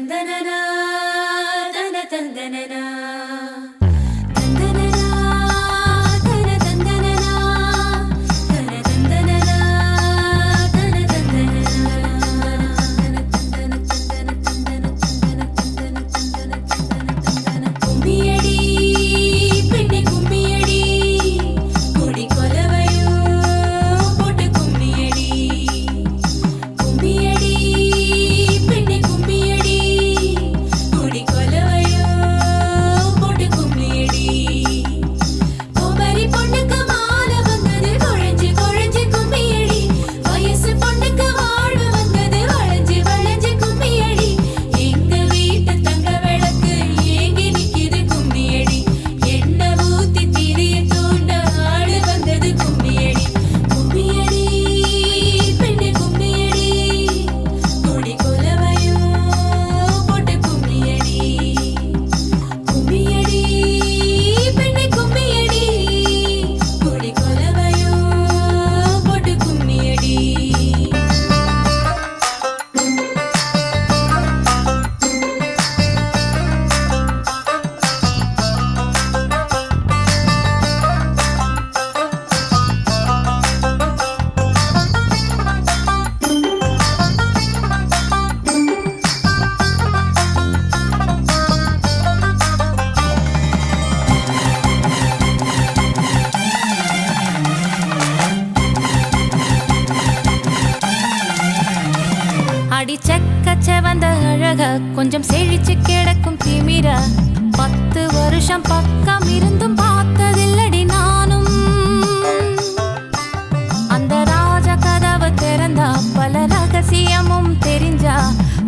தந்தனனா தன தந்தனனா அடி செக்கச்ச வந்த அழக கொஞ்சம் செழிச்சு கிடக்கும் திமிரா 10 வருஷம் பக்கம் இருந்தும் பார்த்ததில்லடி நானும் அந்த ராஜ கதவு திறந்தா பல ரகசியமும் தெரிஞ்சா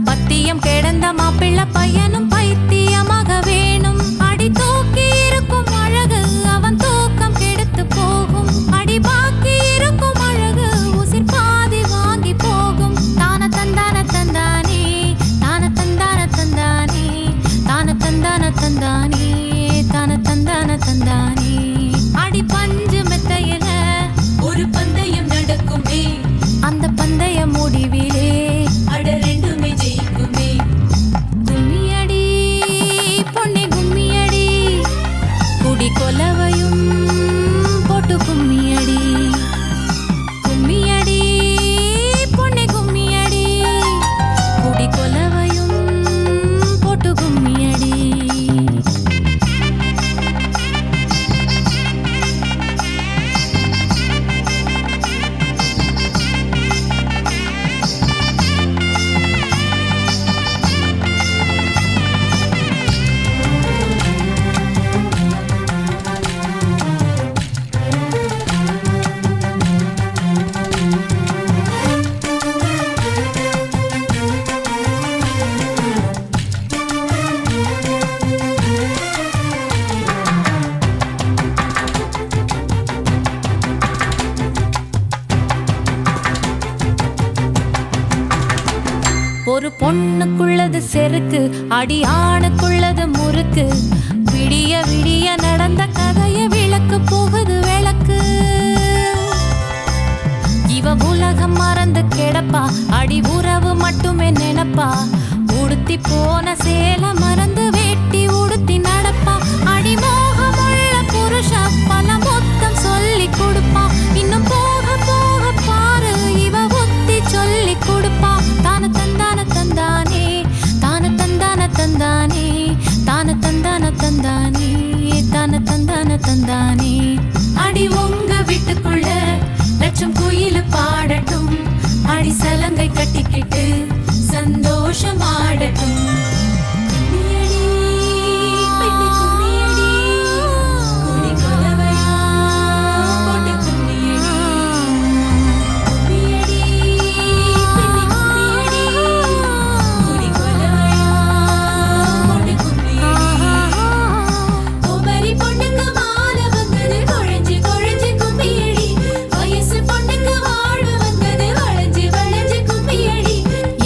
பத்தியம் கிடந்த மாப்பிள்ள பையனும் பைத்தியமாக வேணும் அடி தூக்கி இருக்கும் அழகு அவன் தூக்கம் கெடுத்து போகும் அடி பாக்கி இருக்கும் அழகு உசிர் பாதி வாங்கி போகும் தான தந்தான தந்தானே தான தந்தான தந்தானே தான தந்தான தந்தானே தான தந்தான தந்தானே அடி பஞ்சு மெத்தையில ஒரு பந்தயம் நடக்குமே அந்த பந்தய முடிவிலே அட ரெண்டுமே ஜெயிக்குமே கும்மியடி பொன்னே கும்மியடி குடி கொலவையும் போட்டு கும்மியடி கும்மியடி பொன்னே கும்மியடி குடி கொலவையும் போட்டு கும்மியடி ஒரு பொண்ணுக்குள்ளது செருக்கு அடி ஆணுக்குள்ளது முறுக்கு விடிய விடிய நடந்த கதைய விளக்கு போகுது விளக்கு இவ உலகம் மறந்து கிடப்பா அடி உறவு மட்டுமே நினைப்பா உடுத்தி போன சேல மறந்து வேட்டி உடுத்தி நடப்பா அடி மோகமுள்ள புருஷ பல மொத்தம் சொல்லி கொடுப்பா இன்னும் போக போக பாரு இவ ஒத்தி சொல்லி கொடுப்பா தான தந்தான தந்தானே தான தந்தான தந்தானே தான தந்தான தந்தானே தான தந்தான தந்தானே அடி உங்க வீட்டுக்குள்ள லட்சம் குயில் பாடட்டும் அடி சலங்கை கட்டிக்கிட்டு சந்தோஷம் ஆடட்டும்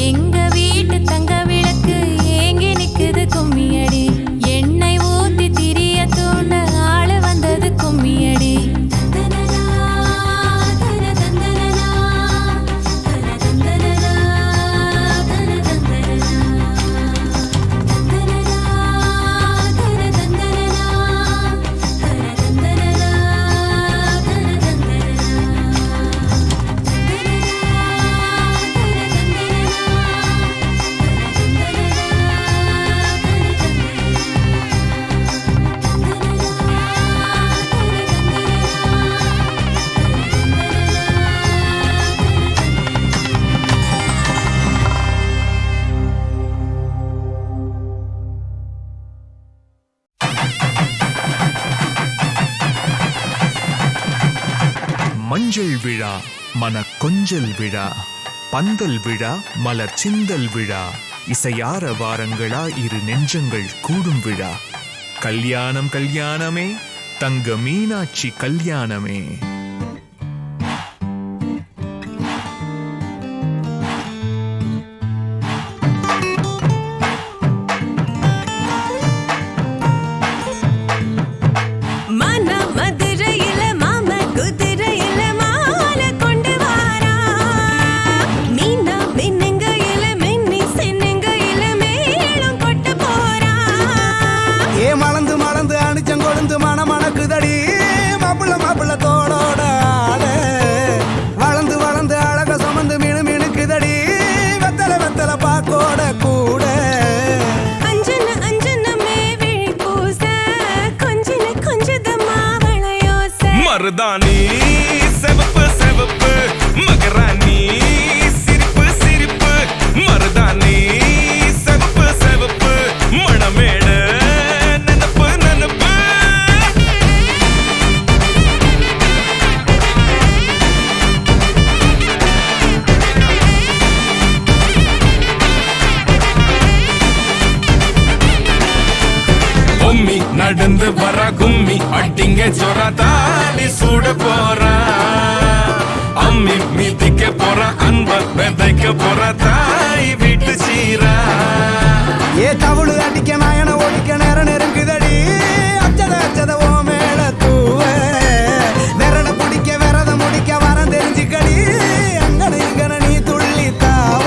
எங்க வீட்டு தங்க விளக்கு ஊஞ்சல் விழா மன கொஞ்சல் விழா பந்தல் விழா மலர் சிந்தல் விழா இசையார வாரங்களா இரு நெஞ்சங்கள் கூடும் விழா கல்யாணம் கல்யாணமே தங்க மீனாட்சி கல்யாணமே. மருதாணி செவப்பு செவப்பு மகராணி சிரிப்பு சிரிப்பு மருதாணி செவப்பு செவப்பு மணமேடு நனப்பு நனப்பு. பொம்மி நடந்து வர கும்மி அட்டிங்க ஜொரா தாலி சூட போறா அம்மி மீதிக்க போற அன்ப விதைக்க போற தாய் வீட்டு சீரா. ஏ தவுளு அடிக்க நாயன ஓடிக்க நேரம் நெருங்குதடி அச்சத அச்சத ஓ மேல தூவ விரட பிடிக்க விரத முடிக்க வரம் தெரிஞ்சுக்கடி அங்கன இங்கன நீ துள்ளி தாவ.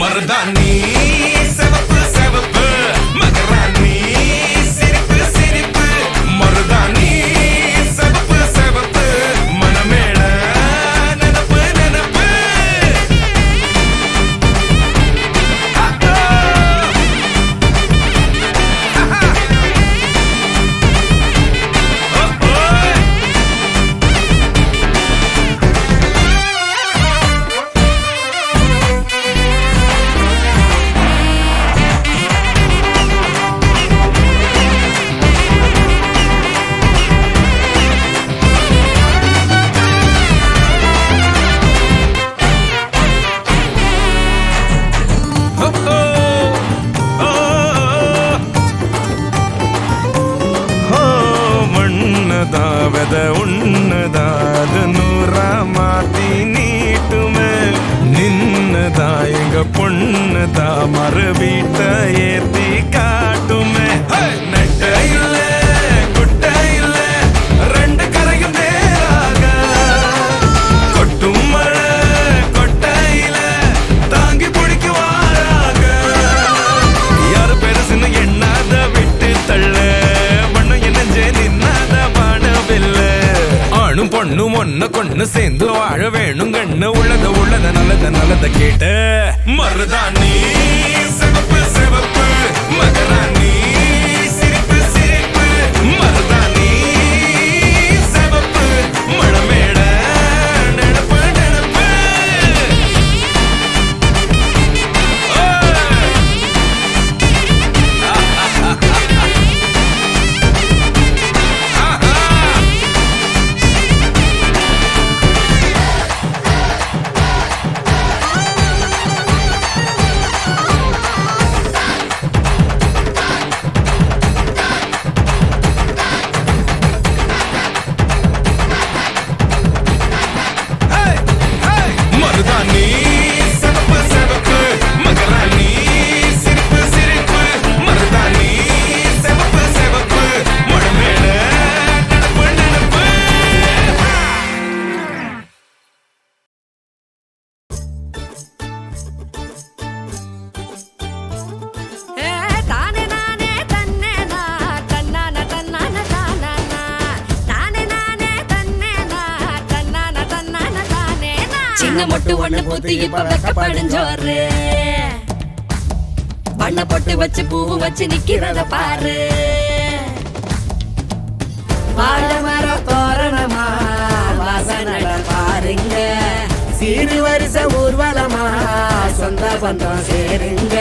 மருதாணி செவப்பு செவப்பு மகராணி சிரிப்பு சிரிப்பு மருதாணி செவப்பு செவப்பு மணமேட நனப்பு நனப்பு. மண்ணதாவத உன்னதாத நூறா மாத்தி நீட்டுமே நின்னதா எங்க பொண்ணுதா மறு வீட்ட ஏத்தி காட்டுமே. நெட்ட இல்ல குட்ட இல்ல ரெண்டு கரையும் நேராக கொட்டும் மழை கொட்டையில தாங்கி பிடிக்குவாராக யாரு பெருசுன்னு எண்ணாத விட்டு தள்ள ஆணும் பொண்ணும் ஒன்ன கொண்டு சேர்ந்து வாழ வேணும் கண்ணு உள்ளத உள்ளத நல்லத நல்லத கேட்ட மருதாணி சிவப்பு சிவப்பு மகராணி சிரிப்பு சிரிப்பு மருதாணி சிவப்பு மணமேட நெனப்பு நெனப்பு. மருதாணி சிவப்பு சிவப்பு மகராணி சிரிப்பு சிரிப்பு மருதாணி சிவப்பு சிவப்பு மணமேட நனப்பு நனப்பு. சின்ன மொட்டு ஒண்ணு பூத்து இப்ப வெக்கப்படிஞ்சோரு வண்ண பொட்டு வச்சு பூவு வச்சு நிக்கிறத பாரு. வாழை மரம் தோரணமா வாசனட பாருங்க சீரு வரிச ஊர்வலமா சொந்த பந்தம் சேருங்க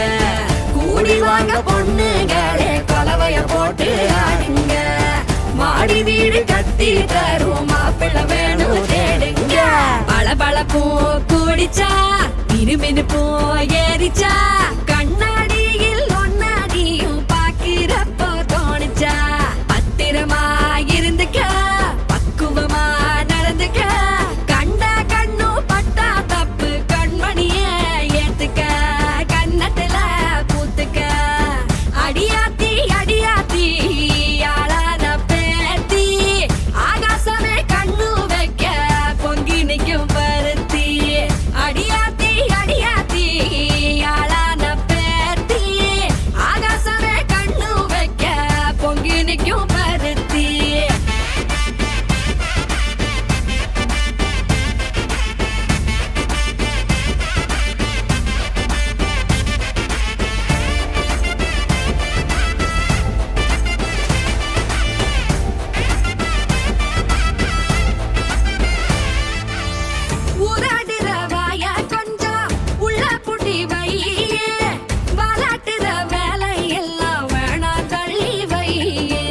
கூடி வாங்க பொண்ணுங்களே கொலவை பாய போட்டு ஆடுங்க மாடி வீடு கட்டி தரும் மாப்பிள்ள வேணும் தேடுங்க பளபளப்பும் கூடிச்சா மினுமினுப்பும் ஏறிச்சா கண்ணாடியில் ஒன்னாடியும் பாக்கிறப்போ தோணுச்சா பத்திரமா இருந்துக்க பக்குவமா நடந்துக்க கண்ட கண்ணும் பட்டா தப்பு கண்மணிய ஏத்துக்க கண்ணத்துல பூத்துக்க அடியாத்தி அடியாத்தி ஆளான பேத்தி ஆகாசமே கண்ணு வைக்க பொங்கி நிக்கும் பருத்தி அடியாத்தி அடியாத்தி ஆளான பேத்தி ஆகாசமே கண்ணு வைக்க பொங்கி நிக்கும் பருத்தி ஊராடுற வாய கொஞ்சம் உள்ள புட்டி வையே வாலாட்டுற வேலை எல்லாம் வேணாம் தள்ளி வையே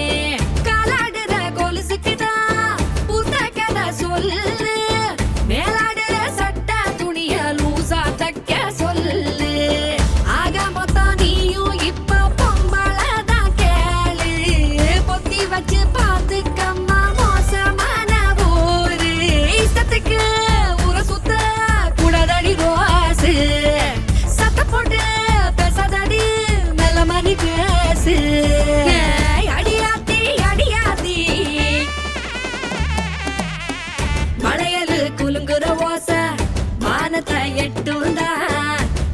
காலாடுற கொலுசுக்குதான் புத்த கதை சொல்லு மேலாடுற சட்ட துணிய லூசா தைக்க சொல்லு ஆக மொத்தம் நீயும் இப்ப பொம்பளதான் கேளு பொத்தி வச்சு பாத்துக்கம்மா மோசமான ஊரு இஷ்டத்துக்கு ஊர சுத்த கூடாதடி ரோசு சத்த போட்டு பேசாதடி மெல்ல மணி பேசு ஏய், அடியாத்தி அடியாத்தி மலையலு குலுங்குற ஓச மானத்தை எட்டுந்தா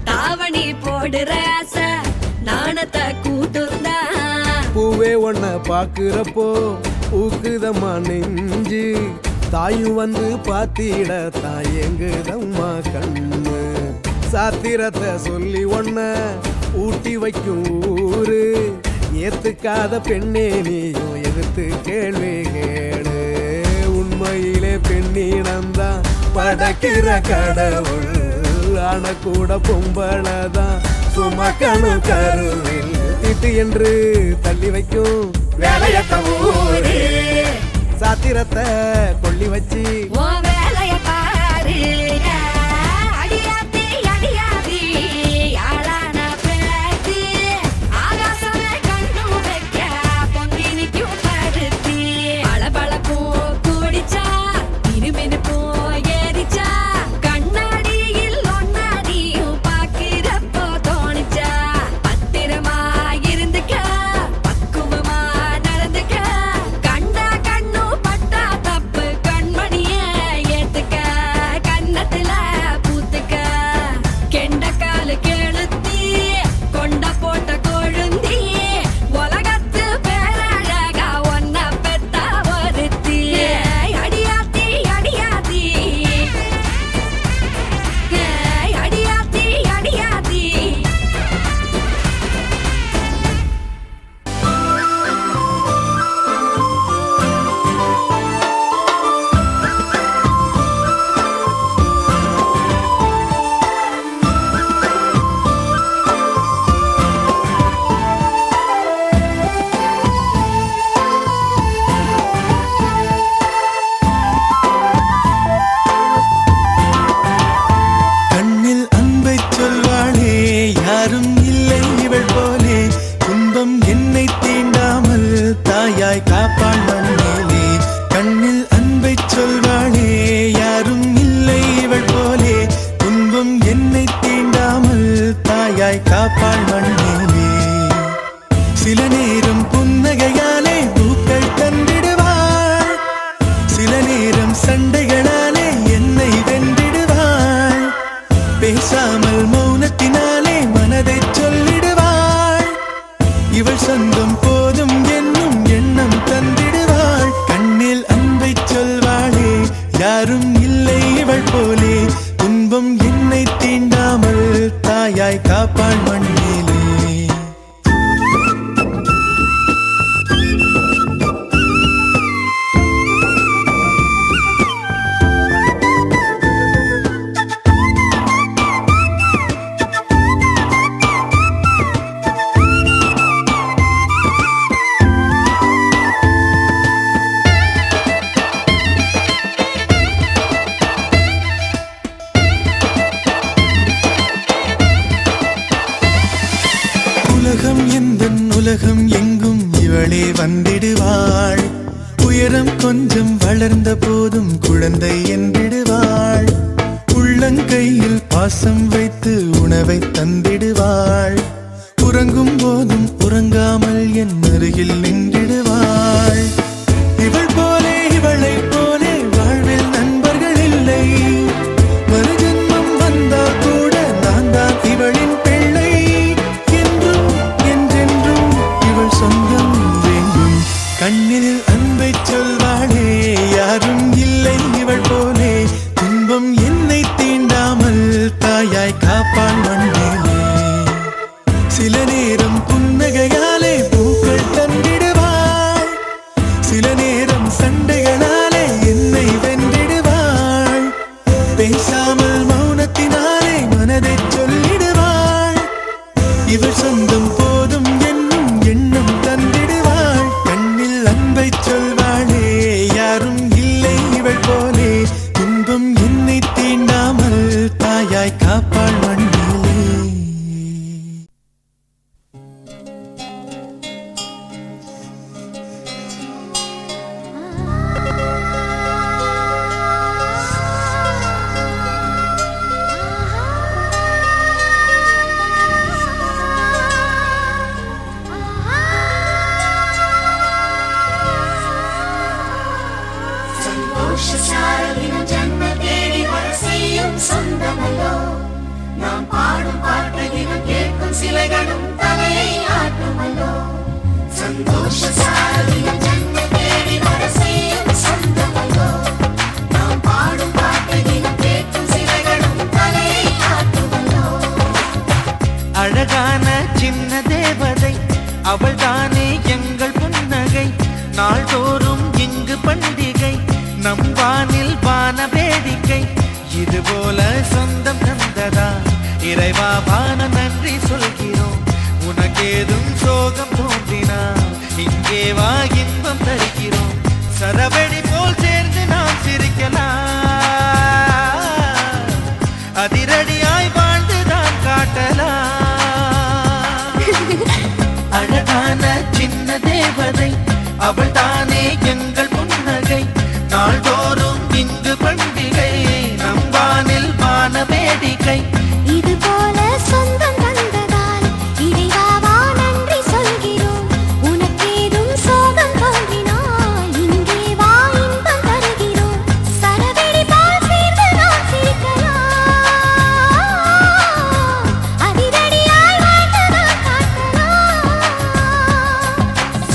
தாவணி போடுற ஆசை நாணத்தை கூட்டுந்தா பூவே ஒன்ன பாக்குறப்போ ஊக்குதம்மா நெஞ்சு தாயும் வந்து பாத்திட தாயங்குதம்மா கண்ணு சாத்திரத்தை சொல்லி ஒன்ன ஊட்டி வைக்கும் ஊரு ஏத்துக்காத பெண்ணே நீயும் எதிர்த்து கேள்வி கேளு உண்மையிலே பெண்ணிடம்தான் படைக்கிற கடவுள் ஆன கூட பொம்பளதான் சுமக்கணும் கருவில் திட்டு என்று தள்ளி வைக்கும் வேலையத்த ஊரு சாத்திரத்தை கொள்ளி வச்சு உன் வேலைய பாரு அடியாத்தி அடியாத்தி ஆளான பேத்தி ஆகாசமே கண்ணு வைக்க பொங்கி நிக்கும் பருத்தி பளபளப்பும் கூடிச்சா மினுமினுப்பும் ஏறிச்சா கண்ணாடியில் ஒன்னாடியும் பாக்கிறப்போ தோணுச்சா பத்திரமா இருந்துக்க பக்குவமா நடந்துக்க கண்ட கண்ணு பட்டா தப்பு கண்மணிய ஏத்துக்க கண்ணத்துல பூத்துக்க கெண்ட காலு கெளுத்தி கொண்ட போட்ட கொழுந்தி உலகத்து பேரழகா ஒன்ன பெத்த ஒருத்தி அடியாத்தி அடியாத்தி அடியாத்தி அடியாத்தி கண்ணில் அன்பை சொல்வாளே யாரும் இல்லை இவள் போலே துன்பம் என்னை தீண்டாமல் தாயாய் காப்பாள் மண்ணிலே கண்ணில் அன்பை சொல்வாளே யாரும் இல்லை இவள் போலே துன்பம் என்னை தீண்டாமல் தாயாய் காப்பாள் மண்ணிலே சில நேரம் புன்னகையாலே பூக்கள் தந்திடுவாள் சில நேரம் சண்டைகளாலே என்னை வென்றிடுவாள் பேசாமல் மௌனத்தினாலே மனதை சொல்லிடுவாள் இவள் சொந்தம் போதும் என்னும் எண்ணம் தந்திடுவாள் கண்ணில் அன்பை சொல்வாளே யாரும் இல்லை இவள் போலே துன்பம் என்னை தீண்டாமல் தாயாய் காப்பாள் மண்ணிலே உலகம் எங்கும் இவளே வந்திடுவாள். உயரம் கொஞ்சம் வளர்ந்த போதும் குழந்தை என்றிடுவாள். உள்ளங்கையில் பாசம் வைத்து உணவை தந்திடுவாள். உறங்கும் போதும் உறங்காமல் என் அருகில் நின்றிடுவாள். இவள் போலே இவளை போலே வாழ்வில் நண்பர்கள் இல்லை. மறுஜன்மம் வந்தால் கூட நான் தான் இவளின் பிள்ளை. என்றும் என்றென்றும் இவள் சொந்தம் வேண்டும். கண்ணில் அன்பை சொல்வாளே யாரும் இல்லை இவள் போலே. துன்பம் என்னை தீண்டாமல் தாயாய் காப்பாள் மண்ணிலே. சில நேரம் புன்னகையாலே பூக்கள் தந்திடுவாள். சில நேரம் சண்டைகளாலே என்னை வென்றிடுவாள். பேசாமல் மௌனத்தினாலே மனதை சொல்லிடுவாள். இவள் சொந்தம் போதும் என்னும் எண்ணம் தந்திடுவாள். கண்ணில் அன்பை சொல்வாளே யாரும் இல்லை இவள் போலே. துன்பம் என்னை தீண்டாமல் தாயாய் காப்பாள் மண்ணிலே. சந்தோஷசாரதினம் ஜன்ம தேடி வர செய்யும் சொந்தமல்லோ. நாம் பாடும் பாட்டு தினம் கேட்கும் சிலைகளும் தலையை ஆட்டுமல்லோ. சந்தோஷசாரதினம் ஜன்ம தேடி வர செய்யும் சொந்தமல்லோ. நாம் பாடும் பாட்டு தினம் கேட்கும் சிலைகளும் தலையை ஆட்டுமல்லோ. அழகான சின்ன தேவதை அவள் தானே எங்கள் புன்னகை. நாள்தோறும் இங்கு பண்டிகை நம் வானில் வான வேடிக்கை. இது போல சொந்தம் தந்ததா இறைவா வான நன்றி சொல்கிறோம். உனக்கேதும் சோகம் தோன்றினா இங்கே வா இன்பம் தருகிறோம். சரவெடி போல் சேர்ந்து நாம் சிரிக்கலாம். அதிரடியாய் வாழ்ந்துதான் காட்டலாம். அழகான சின்ன தேவதை அவள் தானே எங்கள் புன்னகை. நாள்தோறும் இங்கு பண்டிகை நம் வானில் வான வேடிக்கை. இது போல சொந்தம் தந்ததால் இறைவா நன்றி சொல்கிறோம். உனக்கேதும் சோகம் தோன்றினால் இங்கே வா இன்பம் தருகிறோம். சரவெடி போல் சேர்ந்து நாம் சிரிக்கலாம். அதிரடியாய் வாழ்ந்துதான் காட்டலாம்.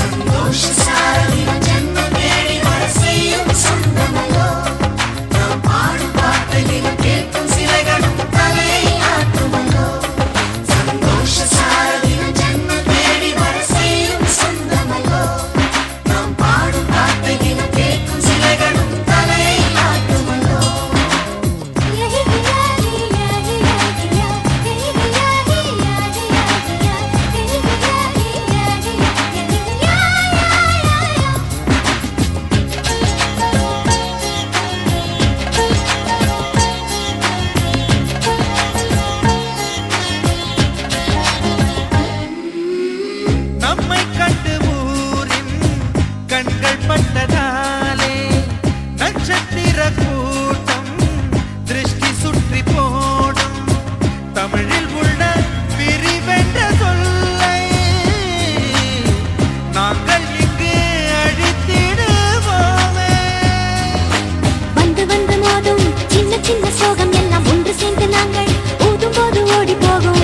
சந்தோஷசாரதினம் ஜன்ம தேடி வர செய்யும் சொந்தமல்லோ. நாம் பாடும் பாட்டு தினம் கேட்கும் சிலைகளும் தலையை ஆட்டுமல்லோ. சந்தோஷசாரதினம் ஜன்ம தேடி வர செய்யும் சொந்தமல்லோ. நாம் பாடும் பாட்டு தினம் கேட்கும் சிலைகளும் தலையை ஆட்டுமல்லோ. நம்மை கண்டு ஊரின் கண்கள் பட்டதாலே நட்சத்திர கூட்டம் திருஷ்டி சுற்றி போடும். தமிழில் உள்ள பிரிவென்ற சொல்லை நாங்கள் இங்கு அழித்திடுவோமே. வந்து வந்து மோதும் சின்ன சின்ன சோகம் எல்லாம் ஒன்று சேர்ந்து நாங்கள் ஊதும் போது ஓடி போகும்.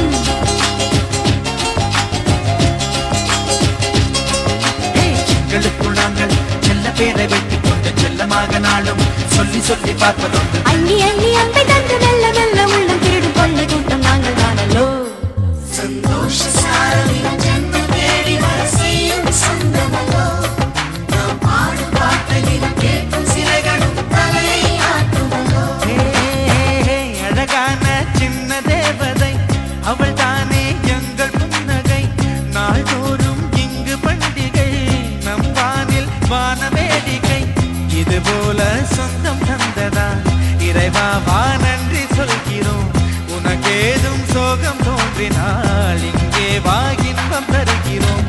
சிங்களுக்குள் நாங்கள் செல்ல பேரை வைத்துக் கொண்டு செல்லமாக நாளும் சொல்லி சொல்லி பார்ப்பதொன்று. அள்ளி அள்ளி அன்பை தந்து மெல்ல மெல்ல உள்ளம் திருடும் கொள்ளை கூட்டம் நாங்கள் தானல்லோ. சந்தோஷசாரதினம் ஜன்ம தேடி வர செய்யும் சொந்தமல்லோ. நாம் பாடும் பாட்டு தினம் கேட்கும் சிலைகளும் தலையை ஆட்டுமல்லோ. அழகான சின்ன தேவதை அவள் தானே எங்கள் புன்னகை. நாள்தோறும் இங்கு பண்டிகை நம் வானில் வான வேடிக்கை. இது போல சொந்தம் தந்ததா இறைவா வா நன்றி சொல்கிறோம். உனக்கேதும் சோகம் தோன்றினால் இங்கே வா இன்பம் தருகிறோம்.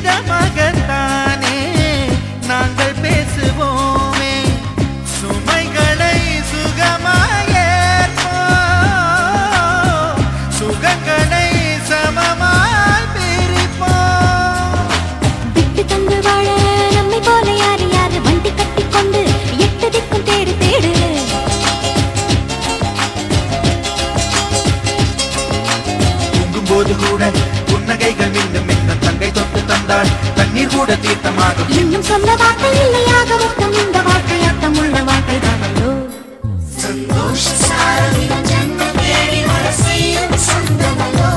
இதமாகத்தானே நாங்கள் பேசுவோமே சுமைகளை சுகமாயேற்போம் சுகங்களை சமமாய் பிரிப்போம் விட்டு தந்து வாழ நம்மை போல யாரு யாரு வண்டி கட்டி கொண்டு எட்டு திக்கும் தேடு தேடு தூங்கும்போது கூட புன்னகைகள் மின்னும் மின்னும் தங்கை தொட்டு தந்தாள் தண்ணீர் கூட தீர்த்தமாகும் இன்னும் சொன்ன வார்த்தை இல்லையாக மொத்தம் இந்த வாழ்க்கை அர்த்தம் உள்ள வாழ்க்கை தானோ சந்தோஷ சாரதின் ஜன்மம் தேடி வர செய்யும் சொந்தமல்லோ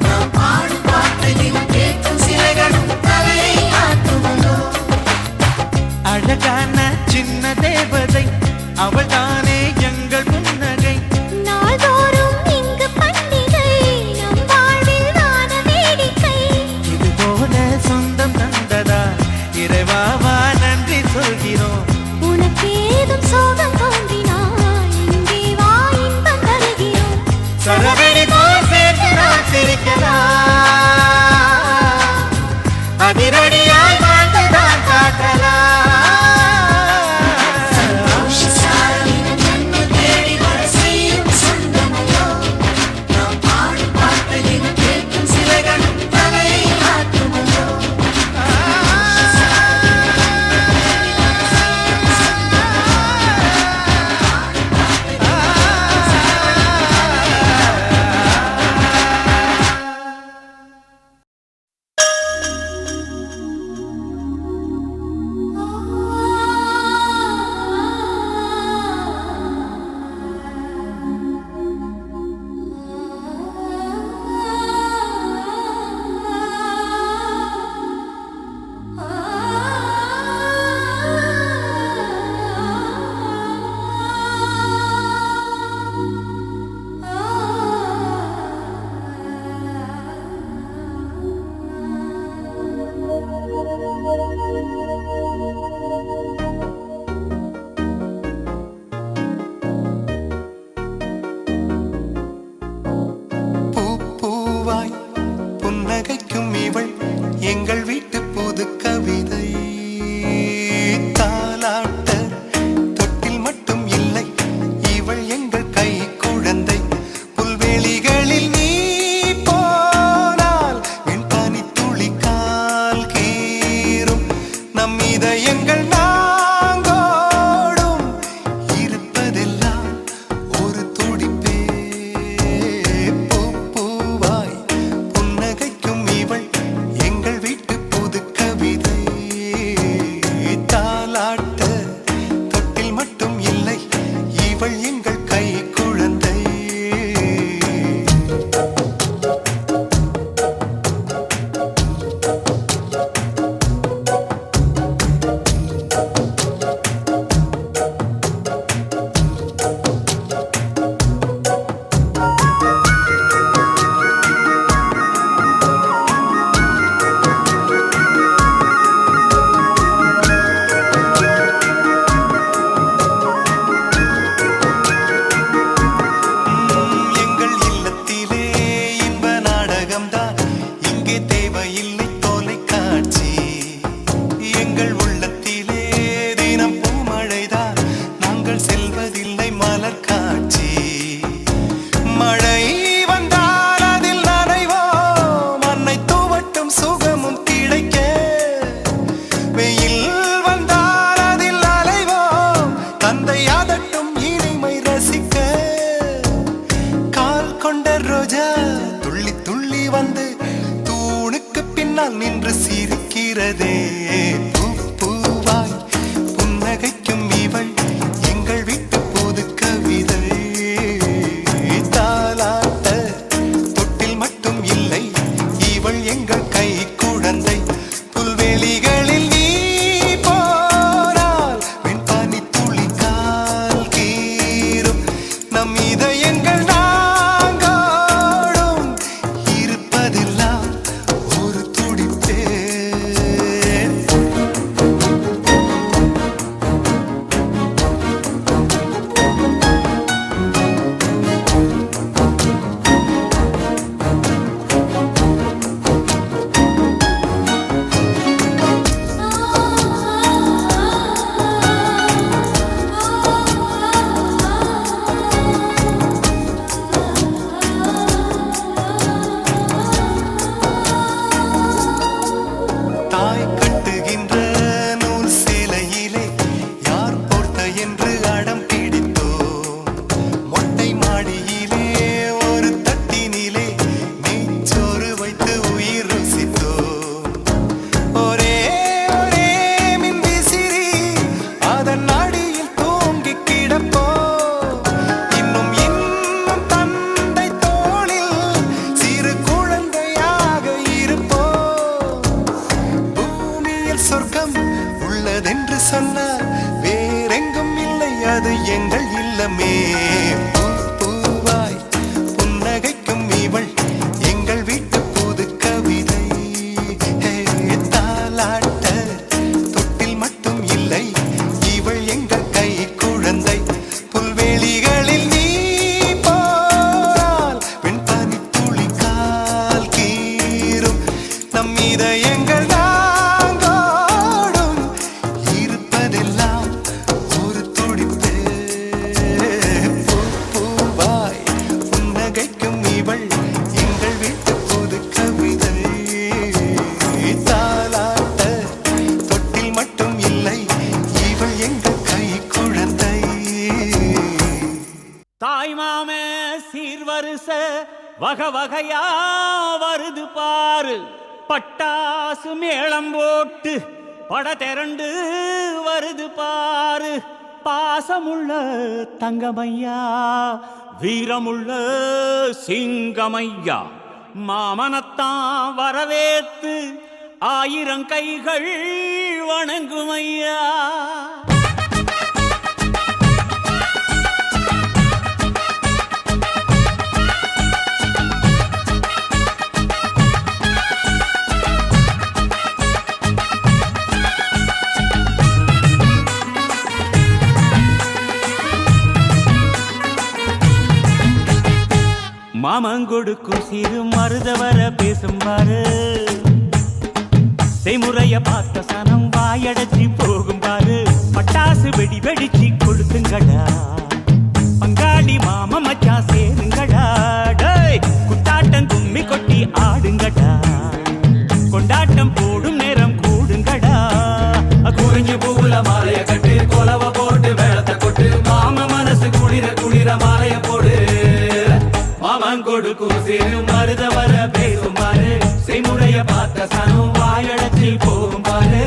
நாம் பாடும் பாட்டையும் கேட்கும் சிலைகளும் தலையை ஆட்டுமல்லோ அழகான சின்ன தேவதை அவள் தானே எங்கள் புன்னகை நாள்தோறும் இங்கு பண்டிகை நம் வாழ்வில் வான வேடிக்கை இது போல சொந்தம் தந்ததா இறைவாவா நன்றி சொல்கிறோம் உனக்கேதும் சோகம் தோன்றினால் இங்கே வா இன்பம் தருகிறோம் சரவெடி போல் சேர்த்து நான் சிரிக்கலாம் அதிரடியாய் வாழ்ந்துதான் காட்டலாம் சந்தோஷ சாரதின் ஜன்மம் தேடி வர செய்யும் சொந்தமல்லோ நாம் பாடும் பாட்டையும் கேட்கும் சிலைகளும் தலையை ஆட்டுமல்லோ பூ பூவாய் புன்னகைக்கும் இவள் எங்கள் வீட்டு புது கவிதை தாலாட்ட தொட்டில் மட்டும் இல்லை இவள் எங்கள் கை குழந்தை புல்வெளிகளில் நீ போனால் என் பனி துளி கால் கீறும் நம் இதயங்கள் நாங்கோடும் இருப்பதெல்லாம் ஒரு துடிப்பே பூ பூவாய் புன்னகைக்கும் இவள் எங்கள் வீட்டு புது கவிதை தாலாட்ட தொட்டில் மட்டும் இல்லை இவள் எங்கள் கை குழந்தை எங்கள் இல்லத்திலே இன்ப நாடகம்தான் இங்கே தேவையில்லை தொலைக்காட்சி எங்கள் உள்ளத்திலே தினம் பூமழைதான் நாங்கள் செல்வதில்லை மலர் காட்சி மழை வந்தால் அதில் நனைவோம் மண்ணை தூவட்டும் சுகமும் கிடைக்க வெயில் வந்தால் அதில் அலைவோம் தந்தை அதட்டும் இனிமை ரசிக்க கால் கொண்ட ரோஜா துள்ளி துள்ளி வந்து தூணுக்கு பின்னால் நின்று சிரிக்கிறதே பூ பூவாய் புன்னகைக்கும் இவள் எங்கள் வீட்டு புது கவிதை தாலாட்ட தொட்டில் மட்டும் இல்லை இவள் எங்கள் கை குழந்தை புல்வெளிகளில் நீ போனால் வெண்பனி துளி கால் கீறும் நம் இதயங்கள் நாங்கோடும் இருப்பதெல்லாம் ஒரு துடிப்பே எங்கள் சொர்க்கம் உள்ளதென்று சொன்னால் வேறெங்கும் இல்லை, அது எங்கள் இல்லமே. பூ பூவாய் புன்னகைக்கும் இவள் எங்கள் வீட்டு புது கவிதை. தாலாட்ட தொட்டில் மட்டும் இல்லை, இவள் எங்கள் கை குழந்தை. புல்வெளிகளில் நீ போனால் வெண்பனி துளி கால் கீறும், நம் இதயங்கள் தாங்கோடும், இருப்பதெல்லாம் ஒரு துடிப்பு. பூவாய் புன்னகைக்கும் இவள் எங்கள் வீட்டு புது கவிதை. தாலாட்ட தொட்டில் மட்டும் இல்லை, இவள் எங்கள் கை குழந்தை. தாய் மாமே சீர்வரிச வகை வகையா வருது பாரு, பட்டாசு மேளம் போட்டு பட திரண்டு வருது பாரு. பாசமுள்ள தங்கமையா, வீரமுள்ள சிங்கமையா, மாமனத்தான் வரவேத்து ஆயிரம் கைகள் வணங்குமையா. மாமங்கொடுக்கும் சிறு மருதவர பேசும் பாரு, செய்முறைய பார்த்த சனம் வாயடைச்சி போகும் பாரு. பட்டாசு வெடி வெடிச்சு கொளுத்துங்கடா, பங்காளி மாம மச்சா சேருங்கடா. டேய் குத்தாட்டம் கும்மி கொட்டி ஆடுங்கடா, கொண்டாட்டம் போடும் நேரம் கூடுங்கடா. குறிஞ்சு பூவுல மாலைய கட்டு, கொலவ போட்டு வேளத்தை கொட்டு, மாம மனசு குளிர குளிர மாலைய போடு. மாமங்கொடுக்கும் சிறு மருதவர பேசும் பாரு, செய்முறைய பார்த்த சனம் வாயடைச்சி போகும் பாரு.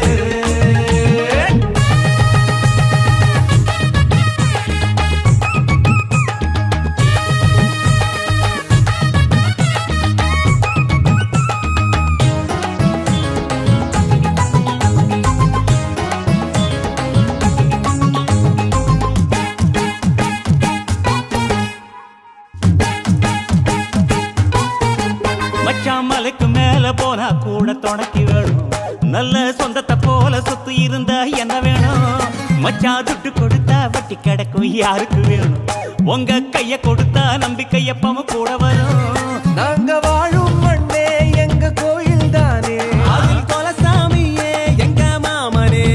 மச்சான் மலைக்கு மேல போனா கூட துணைக்கு வேணும், நல்ல சொந்தத்தை போல சொத்து இருந்தா என்ன வேணும். மச்சான் துட்டு கொடுத்தா வட்டி கிடக்கும் யாருக்கு வேணும், உங்க கைய கொடுத்தா நம்பிக்கையப்பம கூட வரும். நாங்க வாழும் மண்ணே எங்க கோயில் தானே, அதில் கொலசாமியே எங்க மாமனே,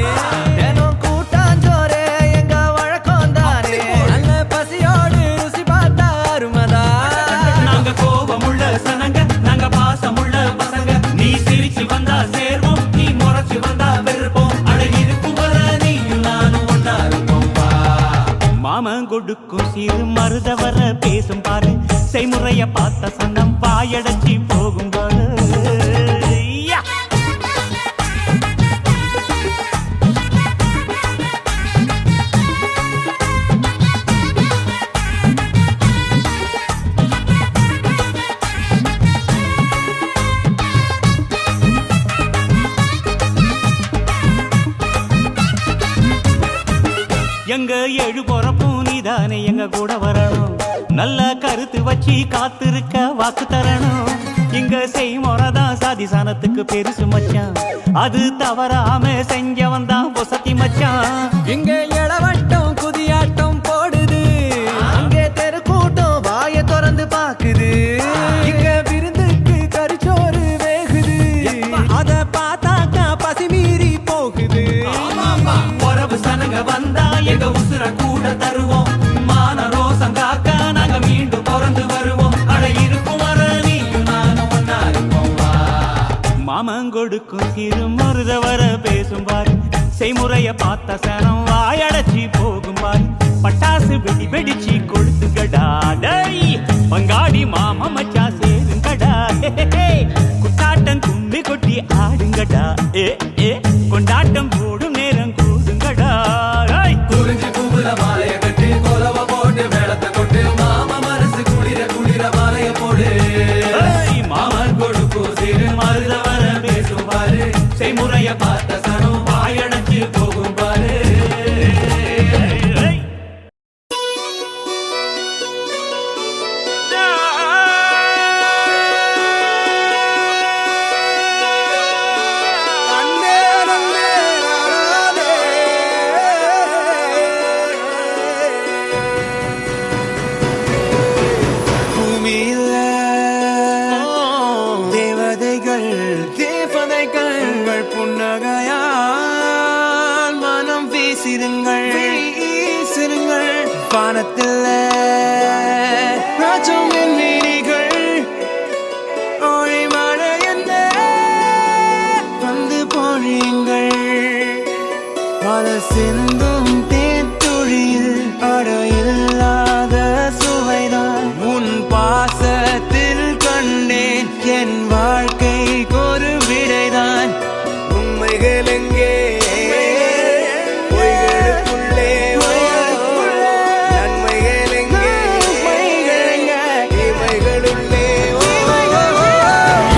தினம் கூட்டாஞ்சோரே எங்க வழக்கம் தானே. நல்ல பசியோடு ருசி பார்த்தா அருமதா. நாங்க கோபமுள்ள சனங்க, நாங்க பாசமுள்ள பசங்க. நீ சிரிச்சு வந்தா சேர்வோம், நீ முறைச்சு வந்தா வெறுப்போம். அழகிருக்கும் வர நீயும் நானும் ஒன்னா இருப்போம். மாமன் கொடுக்கும் சிறு மருதவர பேசும் பாரு, செய்முறைய பார்த்த சன்னம் வாயடைச்சி போகும் பாரு. எங்க ஏழு பொறப்பும் நீதானே எங்க கூட வரணும், நல்ல கருத்து வச்சு காத்திருக்க வாக்கு தரணும். இங்க செய்முறைதான் சாதி சானத்துக்கு பெருசு மச்சான், அது தவறாம செஞ்சவன் தான் பொசத்தி மச்சான். இங்க இளவட்டம் குதியாட்டம் போடுது, அங்கே தெரு கூட்டம் வாய திறந்து பாக்குது. இங்க விருந்துக்கு கரிச்சோறு வேகுது, அத பார்த்தாக்கா பசி மீறி போகுது. உறவு சனங்க வந்தா எங்க உசுர கூட தருவோம், மான ரோசம் காக்க நாங்க மீண்டும் பிறந்து வருவோம். அட இருக்கும் வர நீயும் நானும் ஒன்னா இருப்போம். மாமங்கொடுக்கும் சிறு மருதவர பேசும் பாரு, செய்முறைய பார்த்த சனம் வாயடைச்சி போகும் பாரு. பட்டாசு வெடி வெடிச்சு கொளுத்துங்கடா, டேய் பங்காளி மாம மச்சா சேருங்கடா. குத்தாட்டம் கும்பி கொட்டி ஆடுங்கடா, கொண்டாட்டம் போடும் நேரம் கூடுங்கடா. குறிஞ்சி பூவுல மாலைய கட்டி, கொலவ போட்டு வேளத்தை கொட்டு, மாம மனசு குளிர குளிர மாலைய போடு. மாமன் கொடுக்கும் சிறு மருதவர பேசும் பாரு, செய்முறைய பார்த்த சனம் அடிச்சு போகும் பாரு அண்ணே நன்னே நானே. பூமியில தேவதைகள் உங்கள் புன்னகையால் மனம் வீசிருங்கள் வானத்தில் ராஜம் என் வீணிகள் ஒளிமழை என்ன வந்து பொழியுங்கள் பல சிந்தும் தேத்துழியில் அடையில்லாத சுவைதான் உன் பாசத்தில் கண்டேன் என் வாழ்க்கைக்கு ஒரு விடைதான் உண்மைகள் எங்கே பொய்களுக்குள்ளே நன்மைகள் எங்கே இமைகளுள்ளே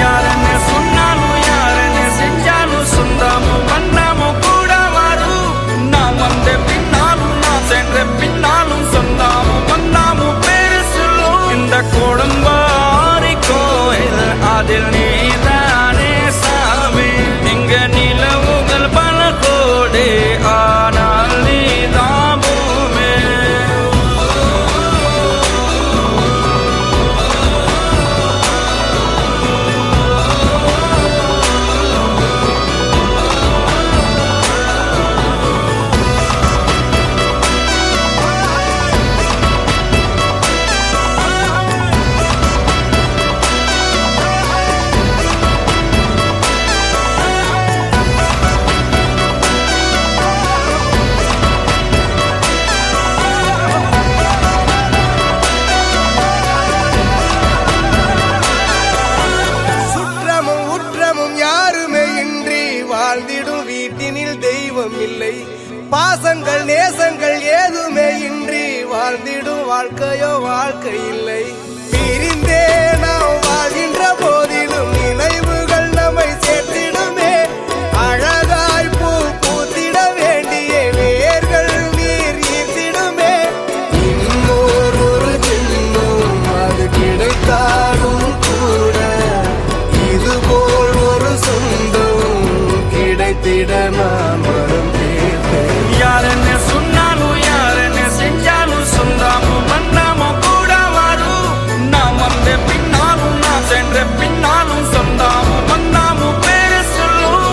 யாரன்னு சொன்னாலும் யாரன்னு செஞ்சாலும் சொந்தாமும் பண்ணாமும் கூட வரும் நான் வந்த பின்னாலும் நான் சென்ற பின்னாலும் சொந்தாமும் பண்ணாமும் பேரு சொல்லும் இந்த கோடம்பாரி கோயில் அதில் நீதானே சாமி இங்க நிலவுகள் பல கோடி ஆனால் நீதான் பூமி சுற்றமும் உற்றமும் யாருமே இன்றி வாழ்ந்திடும் வீட்டினில் தெய்வம் இல்லை பாசங்கள் நேசங்கள் ஏதுமே இன்றி வாழ்ந்திடும் வாழ்க்கையோ வாழ்க்கை இல்லை பிரிந்தே நாம் வாழ்கின்ற போதிலும் நினைவுகள் நம்மை சேர்த்திடுமே அழகாய் பூ பூத்திட வேண்டிய வேர்கள் நீர் ஈர்த்திடுமே இன்னொரு ஜென்மம் அது கிடைத்தாலும் கூட இதுபோல் ஒரு சொந்தம் கிடைத்திட நான் வரும் யாரன்னு சொன்னாலும் யாரன்னு செஞ்சாலும் சொந்தாமும் பண்ணாமும் கூட வரும் நான் வந்த பின்னாலும் நான் சென்ற பின்னாலும் சொந்தாமும் பண்ணாமும் பேரு சொல்லும்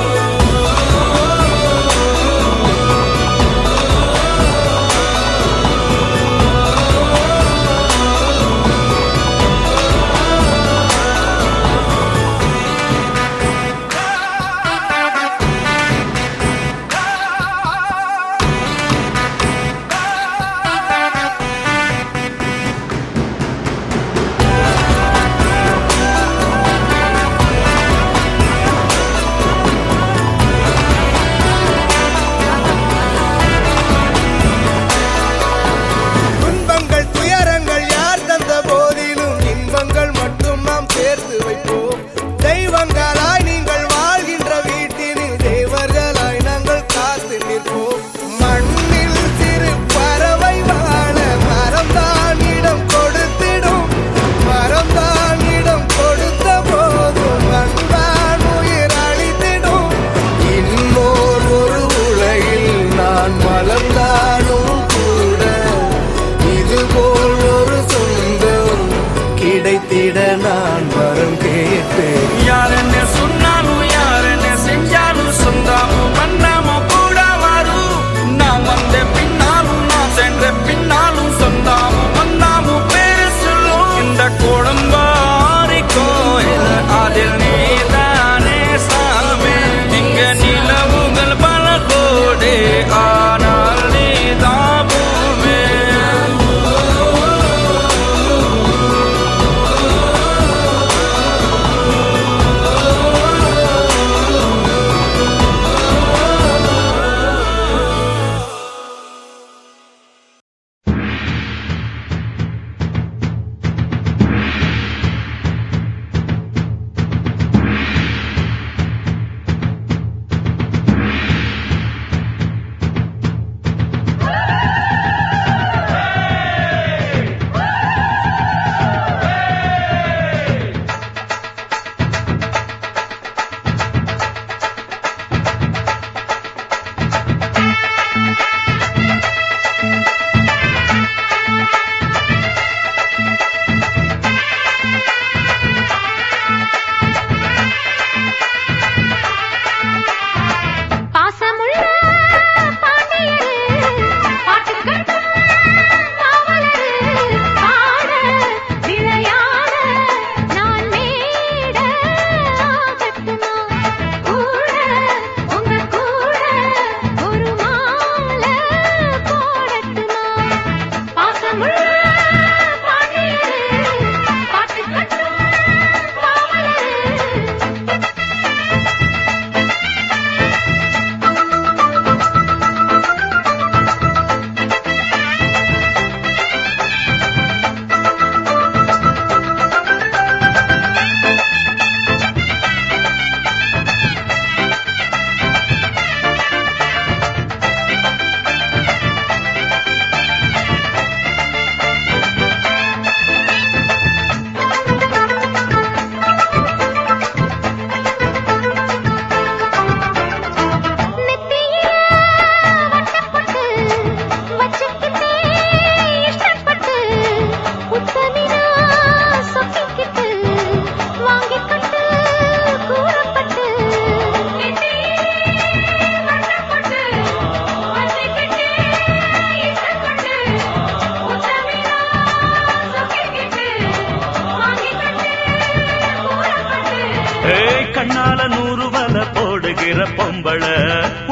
போடுகிற பொம்பள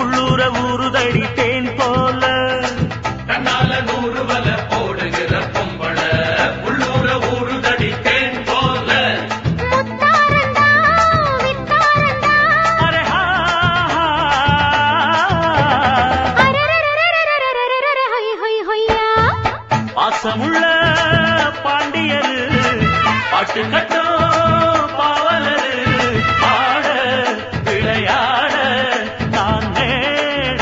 உள்ளூர ஊறுதடி தேன் போல தன்னால 100 வல போடுகிற பொம்பள உள்ளூர ஊறுதடி தேன் போல முத்தாரண்டா வித்தாரண்டா அரே ஹா அரரரரரரரரரரரர ஹொய் ஹொய் ஹொய்யா பாசமுள்ள பாண்டியரு பாட்டு கட்டோ பாவலரு ஆட விளையாட நான் நேட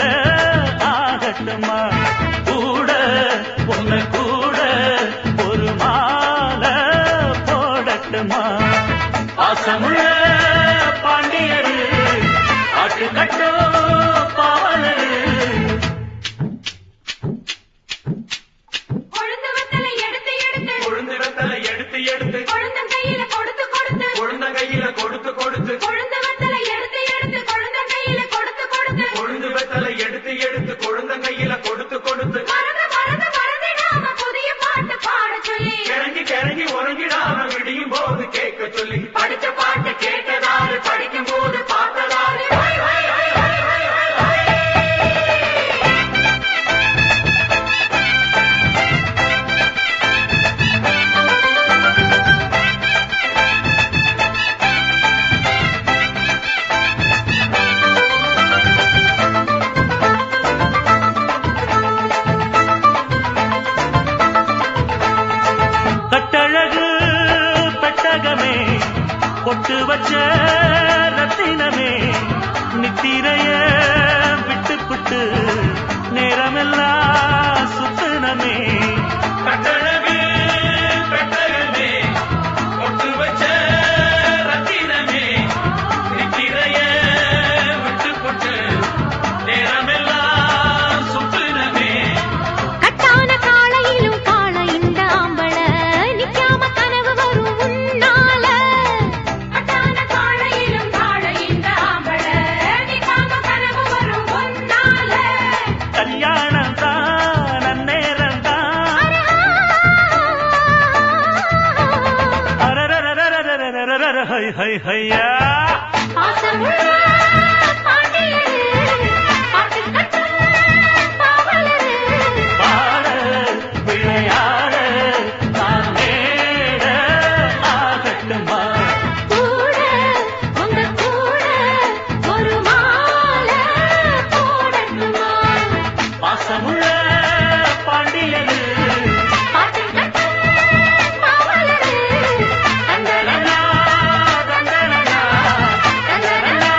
ஆகட்டுமா கூட பொண்ணு கூட ஒரு மாலை போடட்டுமா பாசமுள்ள பாண்டியரு பாட்டு கட்டோ பாவலரு கொழுந்து வத்தலை எடுத்து எடுத்து கொழுந்து வெத்தலை எடுத்து எடுத்து கொழுந்தன் கையில கொடுத்து கொடுத்து கொழுந்த கையில கொடுத்து கொடுத்து கொழுந்து வத்தலை எடுத்து எடுத்து கொழுந்தன் கையில கொடுத்து கொடுத்து கொழுந்து வெத்தலை எடுத்து எடுத்து கொழுந்த கையில கொடுத்து கொடுத்து மறந்து மறந்து மறந்திடாம புதிய பாட்டு பாட சொல்லி கிறங்கி கிறங்கி உறங்கிடாம விடியும் போது கேட்க சொல்லி படிச்ச பாட்டு கேட்டதாரு படிக்கும் போது பார்த்ததாரு கட்டழகு பெட்டகமே பொட்டு வச்ச ரத்தினமே நித்திரைய விட்டு புட்டு நேரமெல்லாம் சுத்தனமே கட்டழகு பெட்டகமே பொட்டு வச்ச ரத்தினமே நித்திரைய விட்டு புட்டு நேரமெல்லாம் சுத்தனமே கட்டான காளையிலும் காள இந்த ஆம்பள நிக்காம கனவு வரும் உன்னால கட்டான காளையிலும் காள இந்த ஆம்பள நிக்காம கனவு வரும் உன்னால கல்யாணம் தான் நன்னேரம் தான் அரரரரரரரரரரர ஹை ஹை ஹையா பாசமுள்ள பாண்டியரு பாட்டு கட்ட பாவலரு பாட விளையாட நான் நேட ஆகட்டுமா கூட உங்க கூட ஒரு மாலை போடட்டுமா பாசமுள்ள பாண்டியரு பாட்டு கட்ட பாவலரு தந்தனனா தந்தனனா தந்தனனா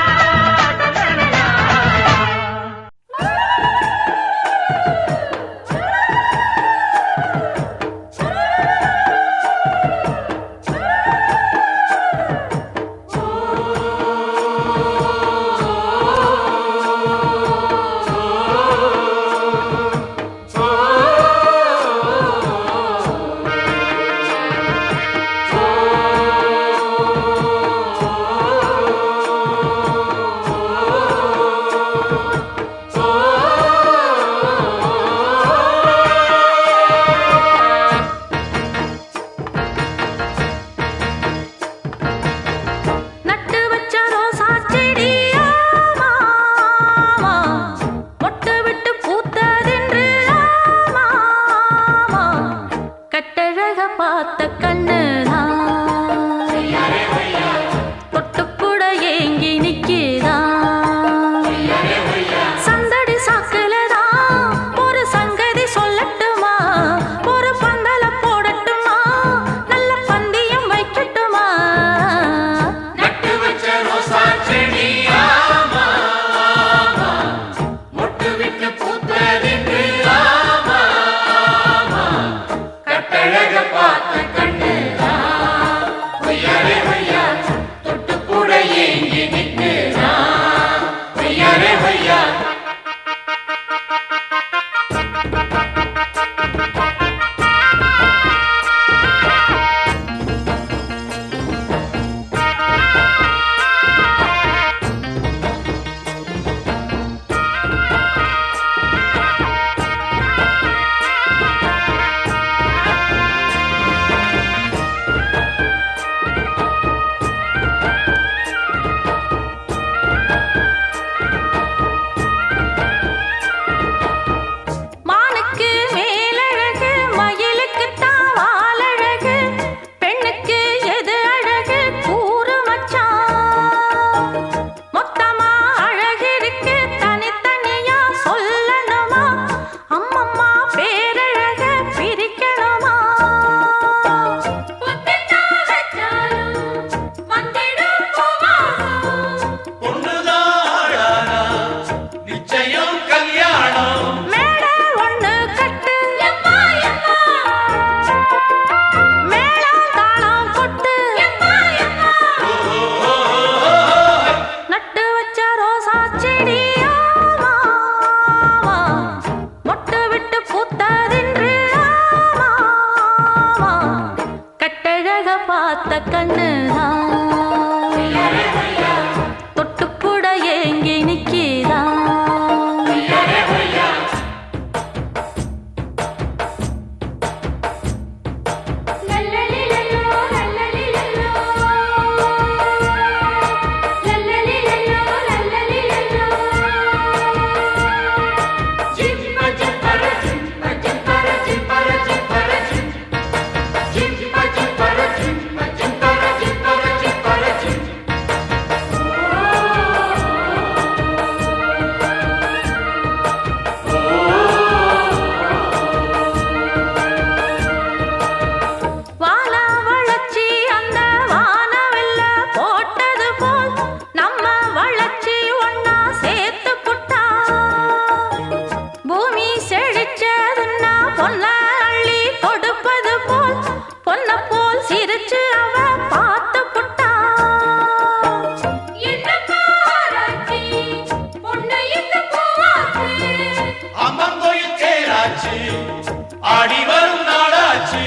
ஆடி வரும் நாளாச்சு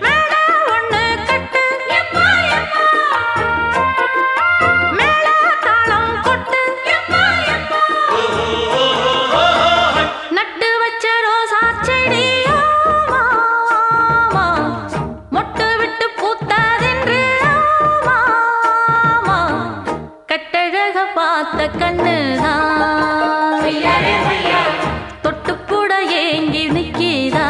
மேடா ஒண்ணு கட்டு எம்மா எம்மா மேளா தாளம் கொட்டு எம்மா எம்மா நட்டு வச்ச ரோசா செடி ஆமா மொட்டு விட்டு பூத்தாதென்று ஆமா கட்டழக பார்த்த கண்ணுதான் தொட்டுப்புட ஏங்கி நிக்கிதா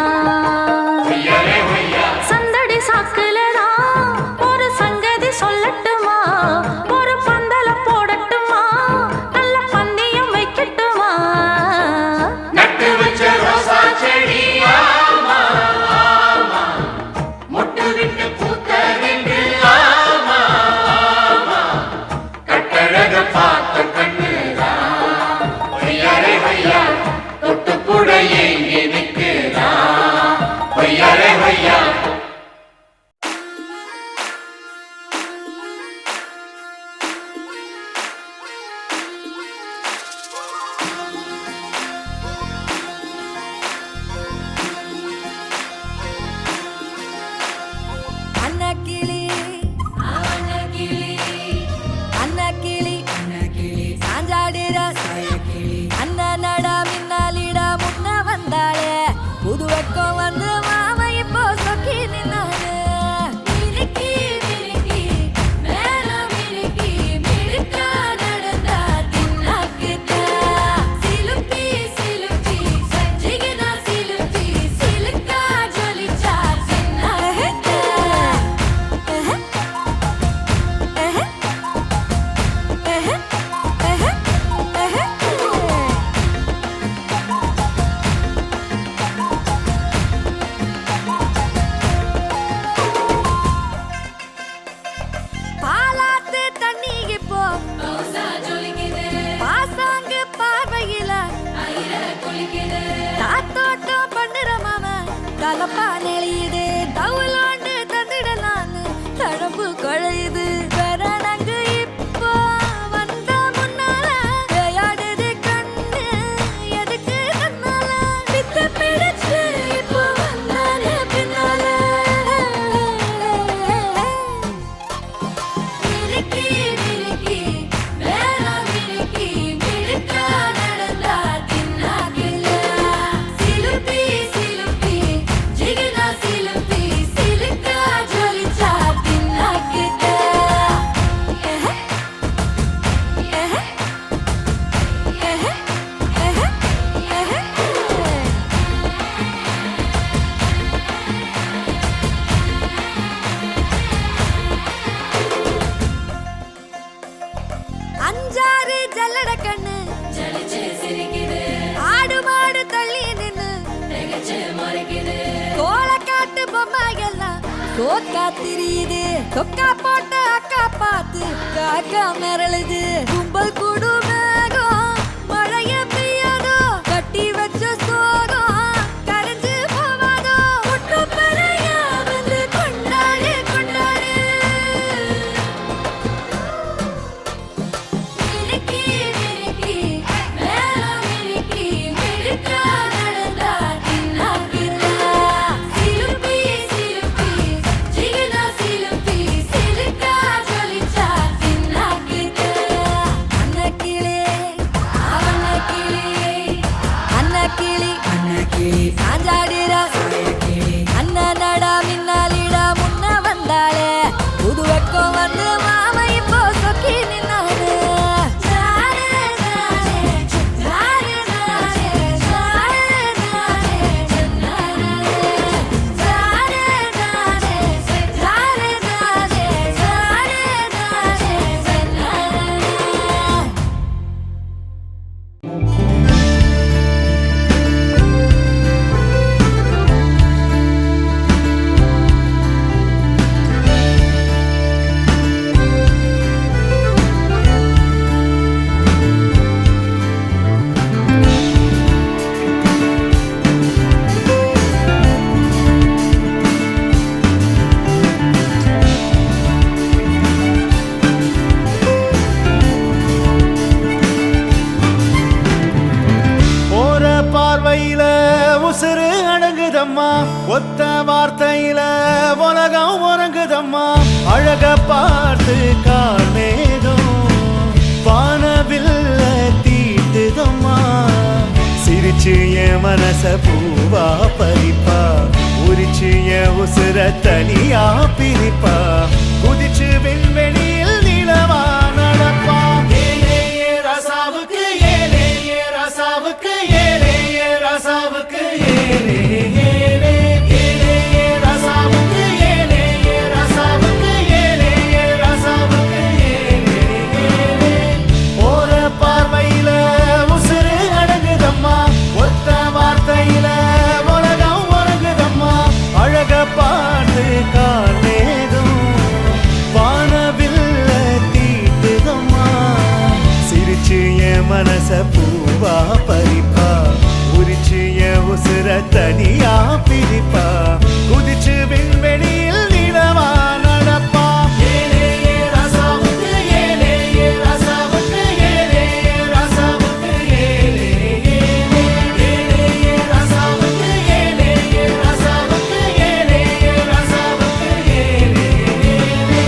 சந்தடி சாக்குலதான் ஒரு சங்கதி சொல்லட்டுமா ஒரு பந்தல போடட்டுமா நல்ல பந்தயம் வைக்கட்டுமா நட்டு வச்ச ரோசா செடி ஆமா ஆமா மொட்டு விட்டு பூத்ததென்று ஆமா ஆமா கட்டழக பார்த்த கண்ணுதான் பொய்யாரே பொய்யா தொட்டு புட ஏங்கி நிற்குதா பொய்யாரே பொய்யா அன்னக்கிளி அன்னக்கிளி சாஞ்சாடுற அண்ணனடா மின்னாலிடா முன்ன வந்தாளே புது வெக்கம் வந்து மாமா இப்போ சொக்கி நின்னாளே மினுக்கி மினுக்கி மேல மினுக்கி மினுக்கா நடந்தா தின்னாக்குதா சிலுப்பி சிலுப்பி சஞ்சிகனா சிலுப்பி சிலுக்கா ஜொலிச்சா சின்னாக்குதா பாலாத்து தண்ணிக்கு போ பாசாங்கு பார்வையில தாத்தோட்டம் பண்ணுற மாமா தலப்பா நெளியுது தவுலாண்டு தந்துடலான்னு தழம்பு குழையுது பெரணங்கு இப்போ வந்த முன்னால விளையாடுது கண்ணு எதுக்கு தன்னால பித்து பிடிச்சு இப்போ வந்தாலே பின்னால மினுக்கி மினுக்கி மேல மினுக்கி மினுக்கா நடந்தா தின்னாக்குல சிலுப்பி சிலுப்பி ஜிகினா சிலுப்பி சிலுக்கா ஜொலிச்சா தின்னாக்குல அஞ்சாறு ஜல்லட கண்ணு ஆடு மாடு தள்ளி நின்னு கோலக்காட்டு பொம்மை எல்லாம் தோக்கா திரியுது தொக்கா போட்ட அக்கா பார்த்து காக்கா மிரளுது கும்பல் கூடு மேகம் மழைய பெய்யாதோ கட்டி வச்ச சோகம் கரைஞ்சு போவாதோ முட்டு பறையா வந்து கொண்டாடு கொண்டாடு மினுக்கி மினுக்கி மேல மினுக்கி மினுக்கா நடந்தா தின்னாக்குதா சிலுப்பி சிலுப்பி ஜிகினா சிலுப்பி சிலுக்கா ஜொலிச்சா தின்னாக்குதா அன்னக்கிளி உசுறு அடங்குதம்மா ஒத்த வார்த்தையில உலகம் உறங்குதம்மா அழக பார்த்து கார்மேகம் வானவில்ல தீட்டுதம்மா சிரிச்சு என் மனச பூவா பறிப்பா உரிச்சு என் உசுர தனியா பிரிப்பா குதிச்சு விண்வெளியில் நிலவா நடப்பா ஏலே ஏ ரசாவுக்கு ஏலே ஏ ரசாவுக்கு ஏலே ஏ ரசாவுக்கு ஏலே ஏலே ஏலே ஏ ரசாவுக்கு ஏலே ஏ ரசாவுக்கு ஏலே ஏ ரசாவுக்கு ஏலே ஏலே போற பார்வையில உசுறு அடங்குதம்மா ஒத்த வார்த்தையில உலகம் உறங்குதம்மா அழக பார்த்து கார்மேகம் வானவில்ல தீட்டுதம்மா சிரிச்சு என் மனச பூவா பறிப்பா உரிச்சு என் உசுர தனியா பிரிப்பா குதிச்சு விண்வெளியில் நிலவா நடப்பா ஏலே ஏ ரசாவுக்கு ஏலே ஏ ரசாவுக்கு ஏலே ஏ ரசாவுக்கு ஏலே ஏலே ஏலே ஏ ரசாவுக்கு ஏலே ஏ ரசாவுக்கு ஏலே ஏ ரசாவுக்கு ஏலே ஏலே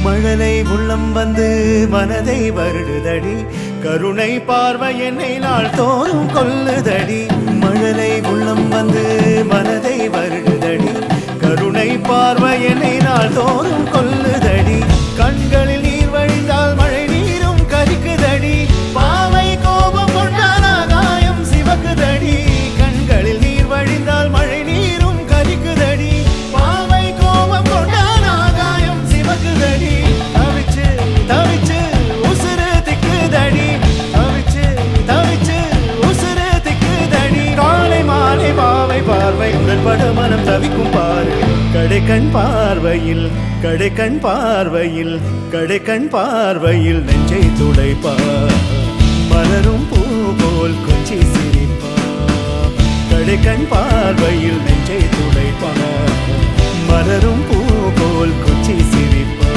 மழலை உள்ளம் வந்து மனதை வருடுதடி கருணை பார்வை என்னை நாள் தோறும் கொல்லுதடி மழலை உள்ளம் வந்து மனதை வருடுதடி கருணை பார்வை என்னை நாள் தோறும் கொல்லுதடி கண்களில் நீர் வழிந்தால் மழை நீரும் கரிக்குதடி பாவை கோபம் கொண்டால் ஆகாயம் சிவக்குதடி கண்களில் நீர் வழிந்தால் மழை நீரும் கரிக்குதடி பாவை கோபம் கொண்டால் ஆகாயம் சிவக்குதடி தவிச்சு தவிச்சு உசுறு திக்குதடி தவிச்சு தவிச்சு உசுறு திக்குதடி காலை மாலை பாவை பார்வை உடல் பட மனம் தவிக்கும் பாரு கடைக்கண் பார்வையில் கடைக்கண் பார்வையில் கடைக்கண் பார்வையில் நெஞ்சை துடைப்பார் மலரும் பூ போல் கொஞ்சி சிரிப்பார் கடைக்கண் பார்வையில் நெஞ்சை துடைப்பார் மலரும் பூ போல் கொஞ்சி சிரிப்பார்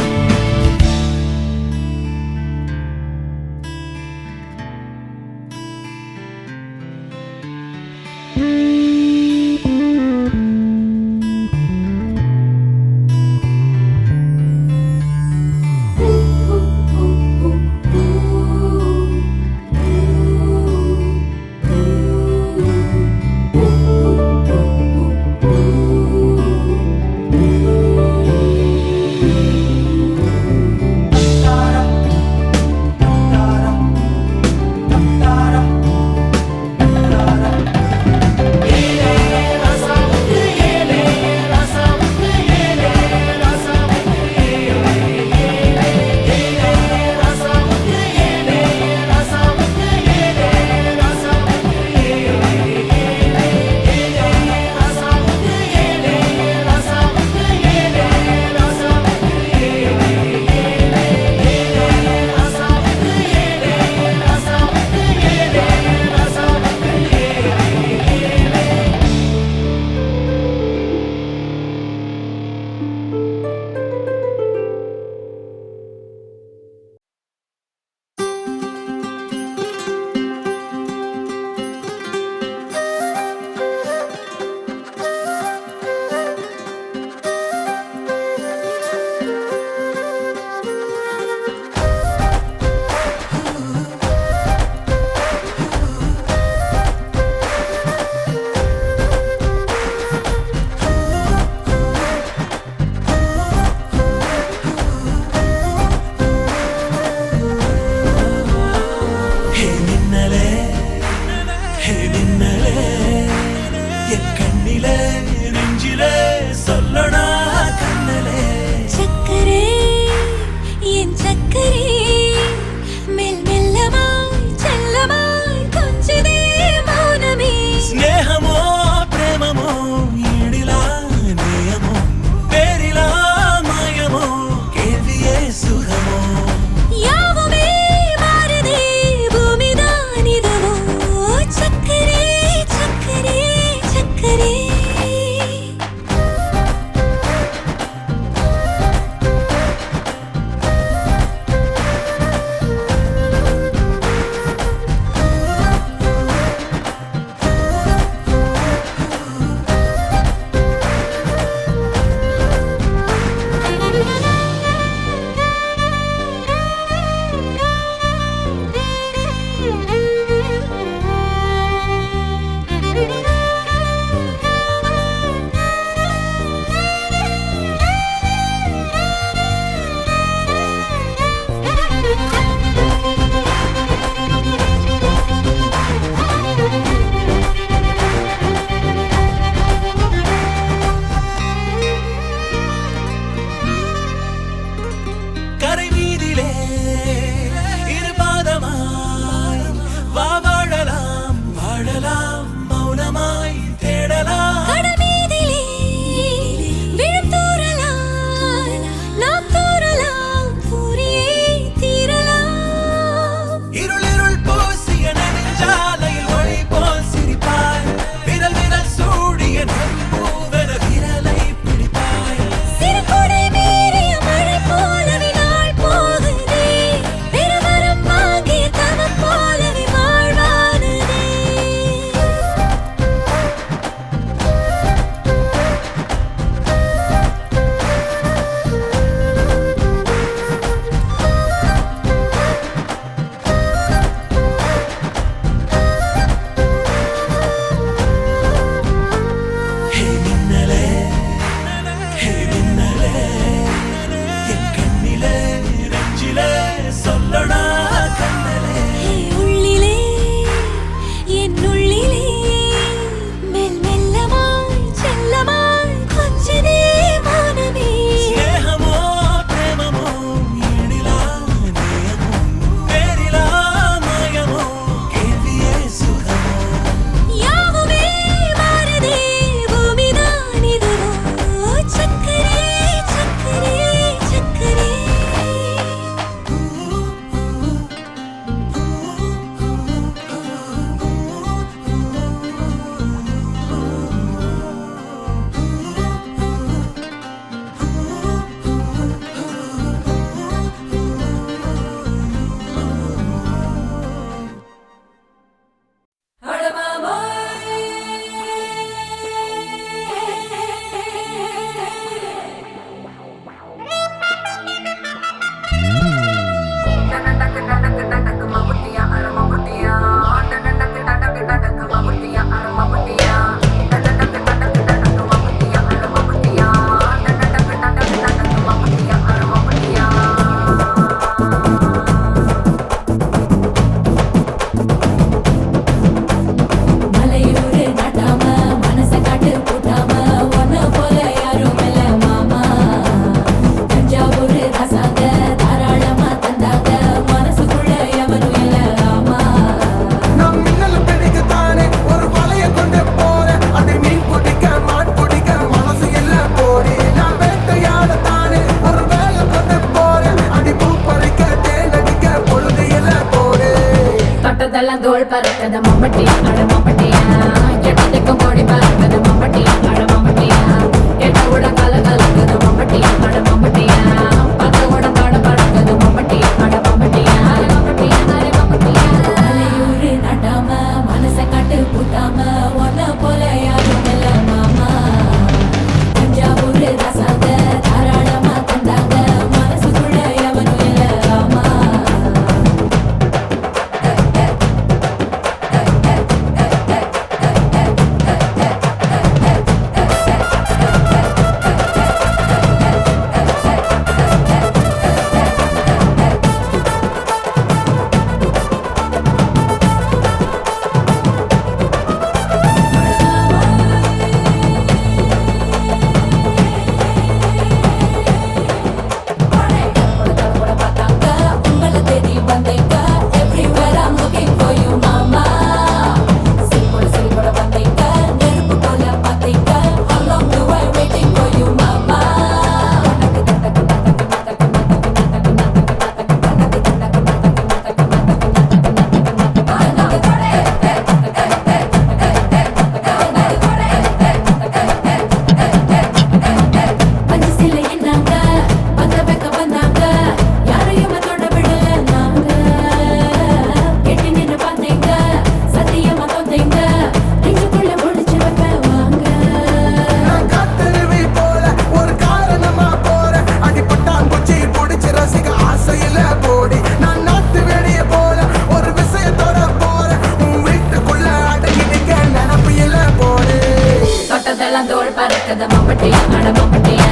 தொட்டதெல்லாம் தோள் பறக்குது மம்பட்டியா அட மம்பட்டியா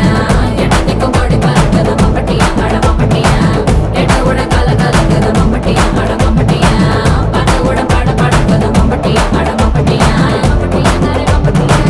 எட்டத்திக்கும் கொடி பறக்குது மம்பட்டியா அட மம்பட்டியா எட்ட உட கல கலக்குது மம்பட்டியா அட மம்பட்டியா பட உட பட படக்குது மம்பட்டியா அட மம்பட்டியா மம்பட்டியா அட மம்பட்டியா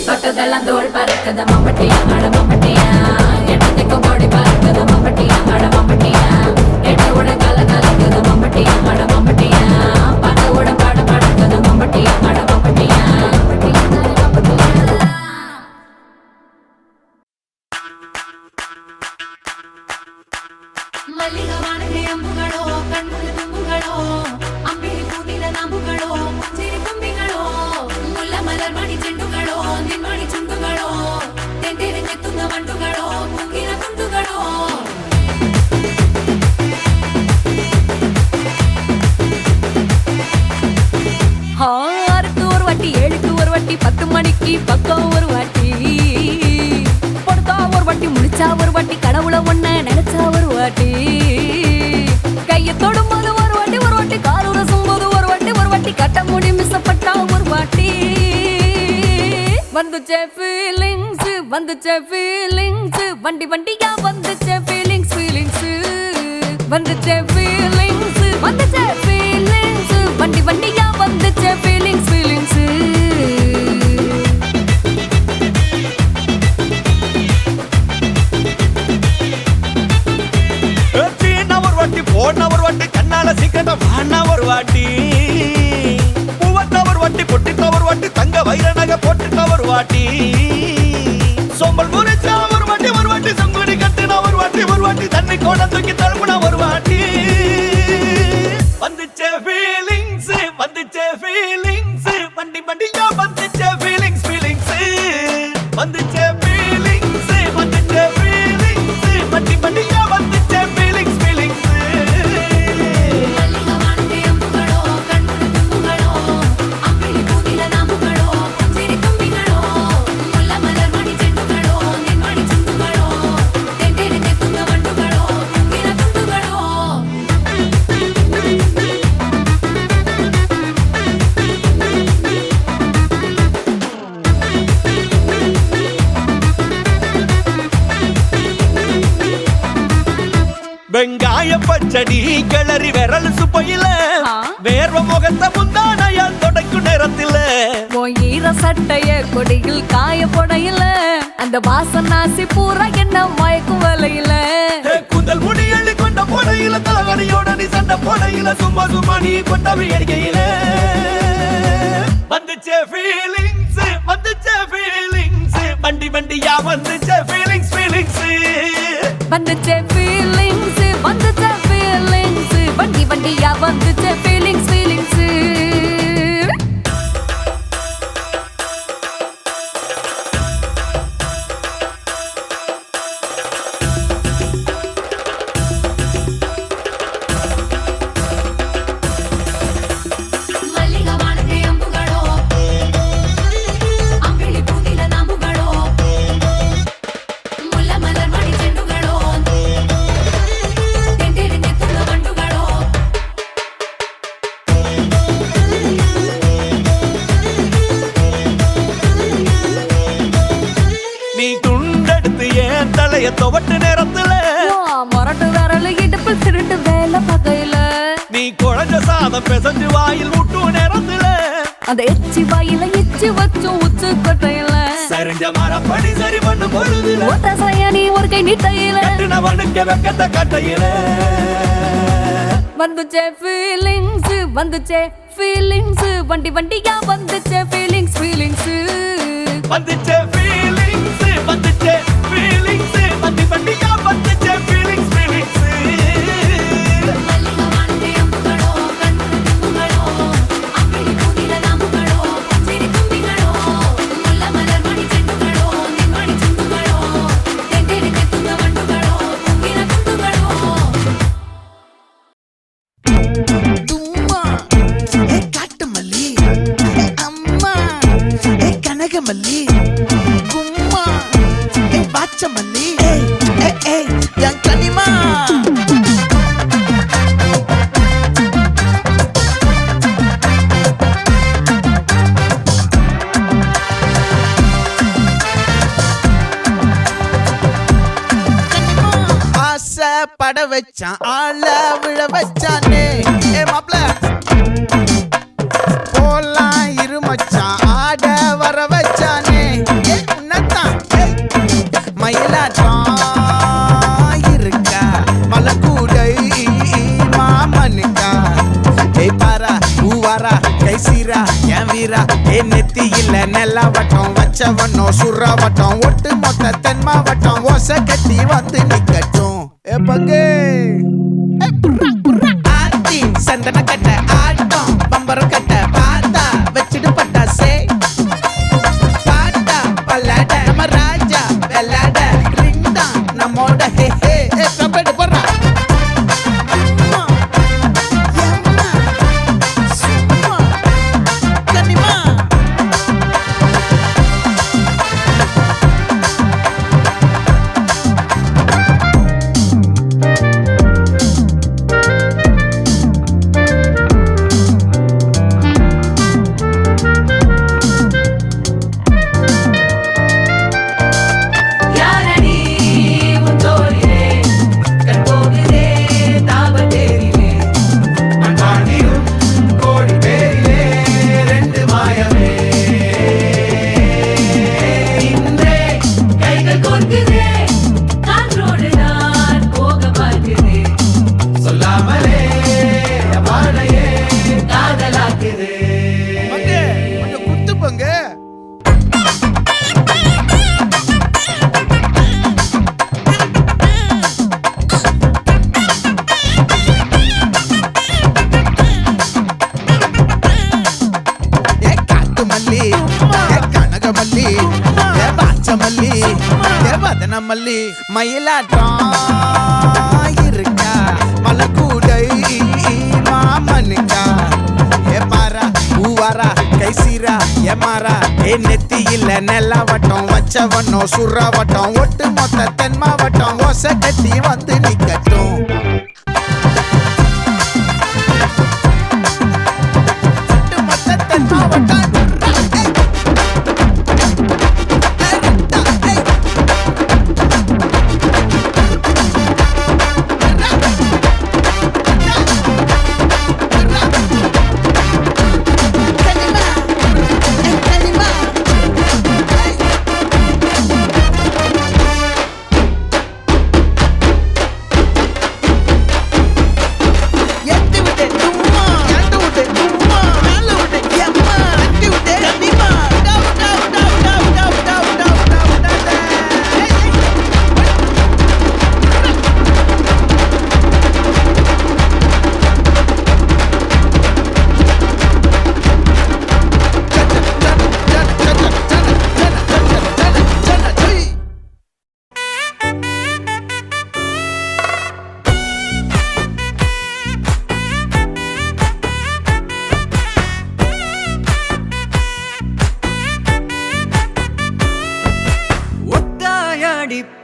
தொட்டதெல்லாம் தோள் பறக்குது மம்பட்டியா அட மம்பட்டியா எட்டத்திக்கும் கொடி பறக்குது மம்பட்டியா அட மம்பட்டியா எட்ட உட கல கலக்குது மம்பட்டியா அட மம்பட்டியா பட உட பட படக்குது மம்பட்டியா அட மம்பட்டியா மம்பட்டியா மம்பட்டியா மல்லிகவானே அம்புகளோ கண்ணுல தும்புகளோ அம்பிளி பூனில நாம்புகளோ புஞ்சிரி தும்பிகளோ முல்ல மலர் மணி ಚೆಂಡುಗಳೋ ನಿನ್ಮಣಿ ಚುಂಡುಗಳೋ ತೆಂಡೆರೆಗೆ ತುಂಗ ಮಂಡುಗಳೋ ಮುಗಿನ ತುಂಡುಗಳೋ ஆறுக்கு ஒரு வாட்டி 7க்கு ஒரு வாட்டி 10 மணிக்கு பக்கம் ஒரு வாட்டி பொடுத்தா ஒரு வாட்டி முடிச்சா ஒரு வாட்டி கடவுளை ஒன்ன நினைச்சா ஒரு வாட்டி கையை தொடும்போது ஒரு வாட்டி கால் உரசும் போது ஒரு வாட்டி கட்ட முடி மிசப்பட்டா ஒரு வாட்டி வந்துச்சே ஃபீலிங்ஸ் வண்டி வண்டியா வந்துச்சே ஃபீலிங்ஸ் வந்துச்சே ஃபீலிங்ஸ் வண்டி வண்டியா வந்துச்சே ஃபீலிங்ஸ் ஒரு வாட்டி போன ஒரு வாட்டி கண்ணால சீக்கிரம் வாண்ணா ஒரு வாட்டி பூவத்த ஒரு வாட்டி பொட்டிட்ட ஒரு வாட்டி தங்க வைர நகை போட்டுட்ட ஒரு வாட்டி சோம்பல் முறைச்சா ஒரு வாட்டி சங்குடி கட்டுனா ஒரு வாட்டி தண்ணி கோட தூக்கி தழுப்புனா ஒரு வாட்டி வந்துச்சே ஃபீலிங்ஸ் வண்டி வண்டியா வந்துச்சே ஃபீலிங்ஸ் வந்துச்சே ஃபீலிங்ஸ் வண்டி வண்டியா வந்துச்சே ஃபீலிங்ஸ் வெங்காய பச்சடி கிளறி விரல் சுப்பையில வேர்வ முகத்த முந்தானையால் தொடக்கும் நேரத்தில ஈர சட்டைய கொடியில் காய பொடையில அந்த வாசனாசி பூரா என்ன மயக்கும் வலையில குந்தல் முடி அள்ளி கொண்ட பொடையில தலகடியோட நீ சண்ட பொடையில சும்மா நீ கொண்டவி அடிக்கையில வந்துச்சே ஃபீலிங்ஸ் வண்டி வண்டியா வந்துச்சே ஃபீலிங்ஸ் வந்துச்சே ஃபீலிங்ஸ் வண்டி வண்டியா வந்துச்சே ஃபீலிங்ஸ் துவட்டு நேரத்துல மொரட்டு விரல் இடுப்பு திருட்டு வேலை பகையில நீ குழஞ்ச சாதம் பெசஞ்சு வாயில் முட்டு நேரத்துல அந்த எச்சி வாயில எச்சி வச்சும் உச்சு கொட்டையில சரிஞ்ச மரப்படி சரி பண்ணு பொழுதுல ஒத்த சயனி ஒரு கை நீட்டையில கட்டுனவனுக்கு வெக்கத்த கட்டையில வந்துச்சே ஃபீலிங்ஸ் வண்டி வண்டியா வந்துச்சே ஃபீலிங்ஸ் வந்துச்சே ஃபீலிங்ஸ் வந்துச்சே ஃபீலிங்ஸ் வண்டி வண்டியா வந்துச்சே ஃபீலிங்ஸ் ஃபீலிங்ஸ் தும்மா ஏ காட்டு மல்லி ஏ அம்மா ஏ கனக மல்லி கும்மா ஏ பாச்ச மல்லி ஏ என் கனிமா ஆசை பட வச்சான் ஆள விழ வச்சானே ஏ மாப்ள போலாம் இரு மச்சான் ஆட வர வச்சானே ஏ உன்னதான் மயிலாட்டம் இருக்கா மலக்கூடை மாமனுக்கா ஏய் பாரா ஊவாரா கைசீரா என் வீரா ஏ நெத்தி இல்ல நெல்லா வட்டம் வச்சவனோ சுறா வட்டம் ஒட்டு மொத்த தென் மாவட்டம் ஓசை கட்டி வந்து நிக்கட்டும் ஏ பங்கே ஆத்தி சந்தன கட்ட ஆட்டம் பம்பரம் கட்ட பார்த்தா வச்சிடு பட்டாசே பாட்டா பல்லாட நம்ம ராஜா வெள்ளாட ரிங் தான் நம்மோட ஹே ஹே ஏ கபடி போறா அம்மா எம்மா சும்மா கனிமா பங்கே கொஞ்சம் குத்து பங்கே ஏ காட்டு மல்லி ஏ கனக மல்லி ஏ பாச்ச மல்லி ஏ வதன மல்லி மயிலாட்டம் இருக்கா மலக்கூடை மாமனுக்கா ஏ பாரா ஊவாரா கைசீரா ஏ மாறா ஏ நெத்தி இல்ல நெல்லா வட்டம் வச்சவனோ சுறா வட்டம் ஒட்டு மொத்த தென் மாவட்டம் ஓசை கட்டி வந்து நிக்கட்டும் ஒட்டு மொத்த தென் மாவட்டம்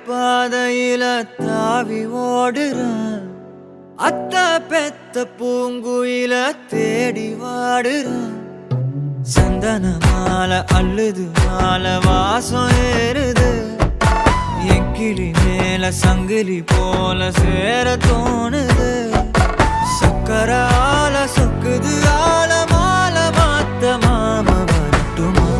பாதையில தாவி ஓடுறான் அத்த பெத்த பூங்குயில தேடி வாடுறான் சந்தன மாலை அள்ளுது மாலை வாசம் ஏறுது என் கிளி மேல சங்கிலி போல சேர தோணுது சக்கர ஆல சொக்குது ஆல மாலை மாத்த மாம வரட்டுமா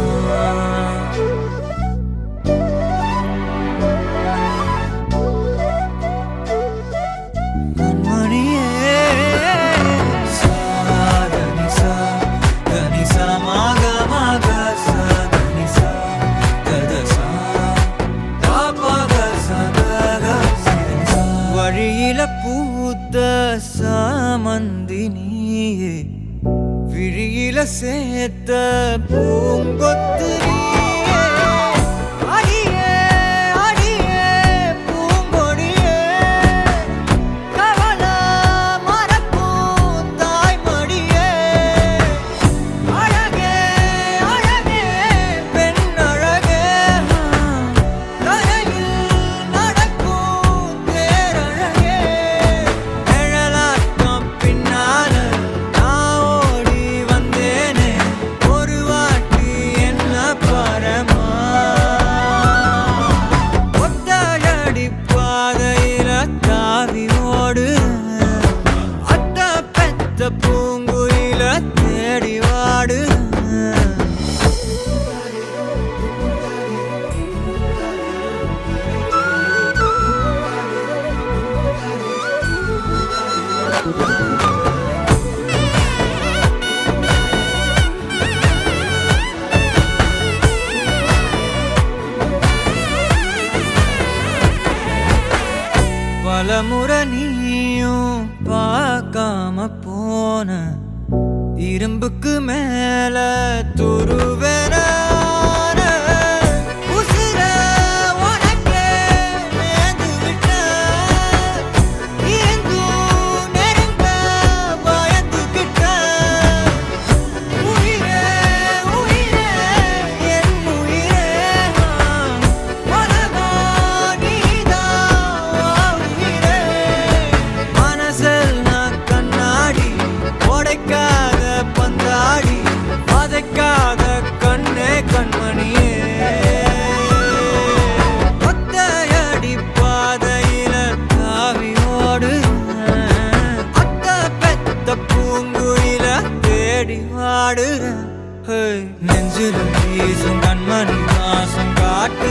ஏத்த பூங்கொத்து நீயே. அடியே அடியே பூங்கொடியே கவல மறக்கும் தாய்மடியே. அழகே அழகே பெண் அழகே கரையில் நடக்கும் தேரழகே. நிழலாட்டம் பின்னால நான் ஓடி வந்தேனே ஒரு வாட்டி என்ன பரமா. ஒத்தடி பாதையில தாவி ஓடுறேன் அத்த பெத்த பூங்குயில தேடி வாடுறேன். பலமுறை நீயும் பார்க்காம போன இரும்புக்கு மேல துருவென உசிர உனக்கே நேர்ந்து விட்ட. இருந்தும் நெருங்க பயந்துகிட்ட. உயிரே உயிரே என் உயிரே உலகா நீதான் உயிரே. மனசில் நான் கண்ணாடி உடைக்காத பந்தாடி வதைக்காத கண்ணே கண்மணியே. ஒத்தையடி பாதையில தாவி ஓடுறேன் அத்த பெத்த பூங்குயில தேடி வாடுறேன். நெஞ்சில வீசும் கண்மணி வாசம் காட்டு